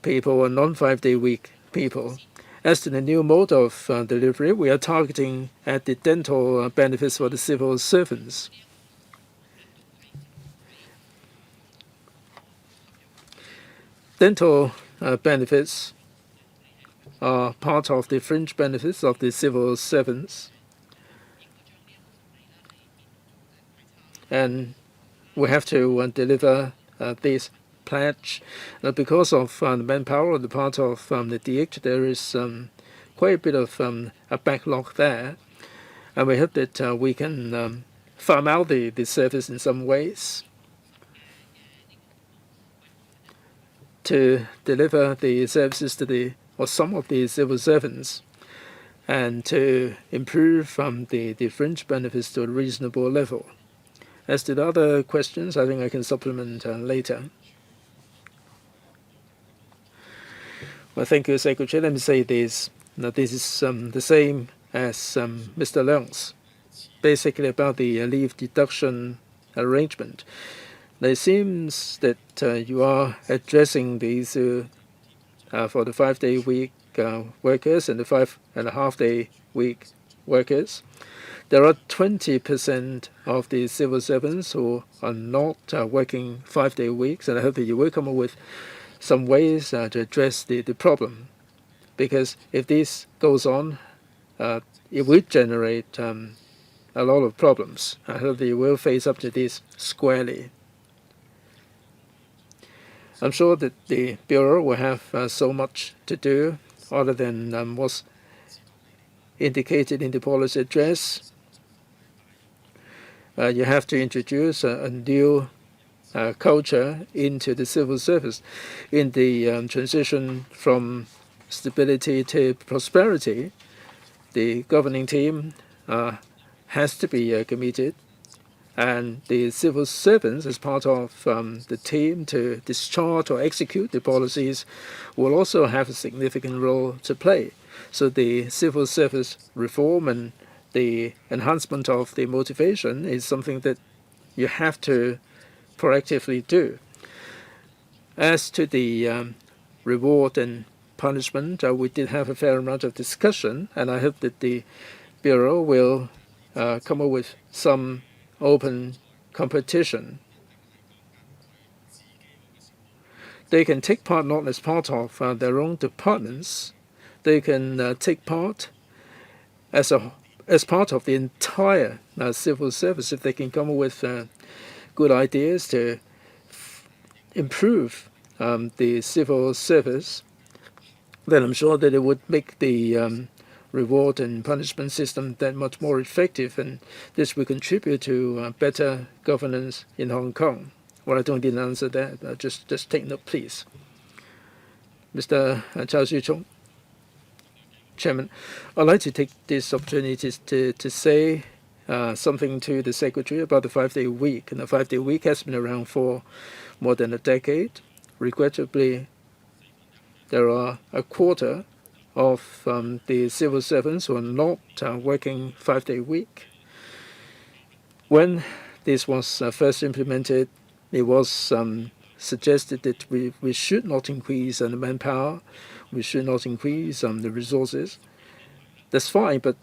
people or non-5-day week people. As to the new mode of delivery, we are targeting at the dental benefits for the civil servants. Dental benefits are part of the fringe benefits of the civil servants. And we have to deliver this pledge. Because of the manpower on the part of the DH, there is quite a bit of a backlog there. And we hope that we can farm out the service in some ways to deliver the services to some of the civil servants, and to improve the fringe benefits to a reasonable level. As to the other questions, I think I can supplement later. Well, thank you, Secretary. Let me say this. Now, this is the same as Mr. Leung's, basically about the leave deduction arrangement. Now, it seems that you are addressing the issue for the 5-day week workers and the 5.5-day week workers. There are 20% of the civil servants who are not working 5-day weeks, and I hope that you will come up with some ways to address the problem. Because if this goes on, it will generate a lot of problems. I hope that you will face up to this squarely. I'm sure that the Bureau will have so much to do other than what's indicated in the policy address. You have to introduce a new culture into the civil service. In the transition from stability to prosperity, the governing team has to be committed, and the civil servants, as part of the team to discharge or execute the policies, will also have a significant role to play. So the civil service reform and the enhancement of the motivation is something that you have to proactively do. As to the reward and punishment, we did have a fair amount of discussion, and I hope that the Bureau will come up with some open competition. They can take part not as part of their own departments. They can take part as part of the entire civil service if they can come up with good ideas to improve the civil service. Then I'm sure that it would make the reward and punishment system that much more effective, and this will contribute to better governance in Hong Kong. Well, I don't need an answer there. Just take note, please. Mr. Chao Shu-chung. Chairman, I'd like to take this opportunity to say something to the Secretary about the 5-day week. And the 5-day week has been around for more than a decade. Regrettably, there are a quarter of the civil servants who are not working 5-day week. When this was first implemented, it was suggested that we should not increase the manpower, we should not increase the resources. That's fine, but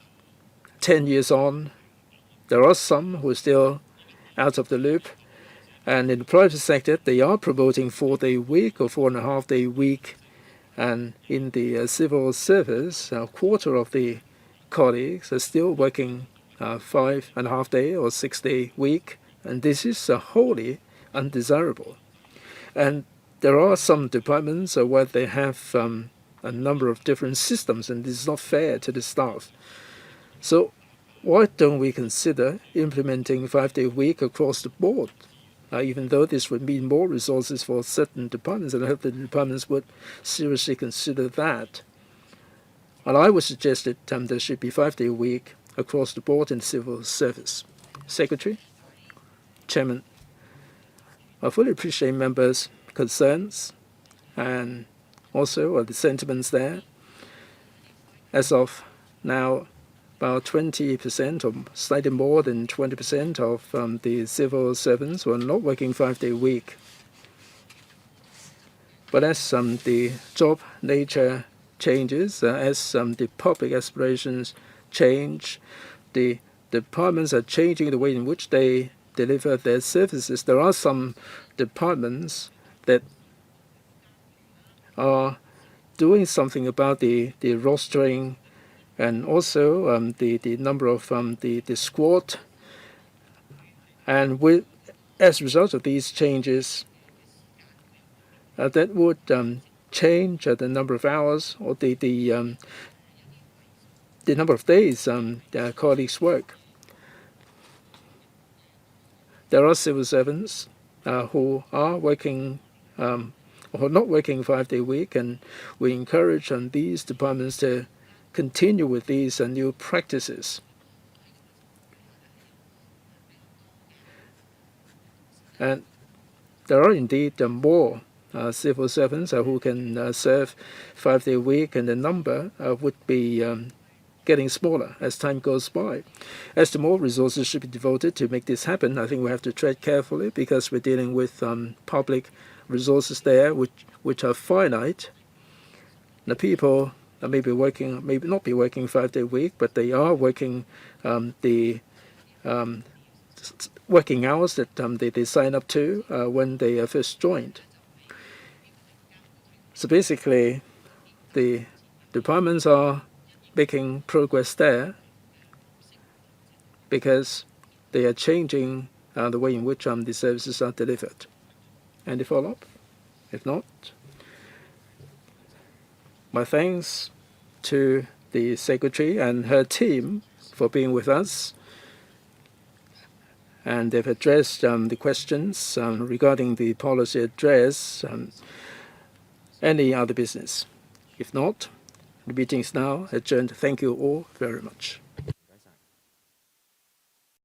10 years on, there are some who are still out of the loop. And in the private sector, they are promoting 4-day week or 4.5-day week. And in the civil service, a quarter of the colleagues are still working 5.5-day or 6-day week. And this is wholly undesirable. And there are some departments where they have a number of different systems, and this is not fair to the staff. So why don't we consider implementing 5-day week across the board, even though this would mean more resources for certain departments, and I hope the departments would seriously consider that. And I would suggest that there should be 5-day week across the board in civil service. Secretary? Chairman, I fully appreciate members' concerns and also the sentiments there. As of now, about 20% or slightly more than 20% of the civil servants were not working 5-day week. But as the job nature changes, as the public aspirations change, the departments are changing the way in which they deliver their services. There are some departments that are doing something about the rostering and also the number of the squad. And as a result of these changes, that would change the number of hours or the number of days their colleagues work. There are civil servants who are working or not working 5-day week, and we encourage these departments to continue with these new practices. And there are indeed more civil servants who can serve 5-day week, and the number would be getting smaller as time goes by. As to more resources should be devoted to make this happen, I think we have to tread carefully because we're dealing with public resources there which are finite. The people maybe not be working 5-day week, but they are working the working hours that they sign up to when they first joined. So basically, the departments are making progress there because they are changing the way in which the services are delivered. Any follow-up? If not, my thanks to the Secretary and her team for being with us. And they've addressed the questions regarding the policy address and any other business. If not, the meeting is now adjourned. Thank you all very much.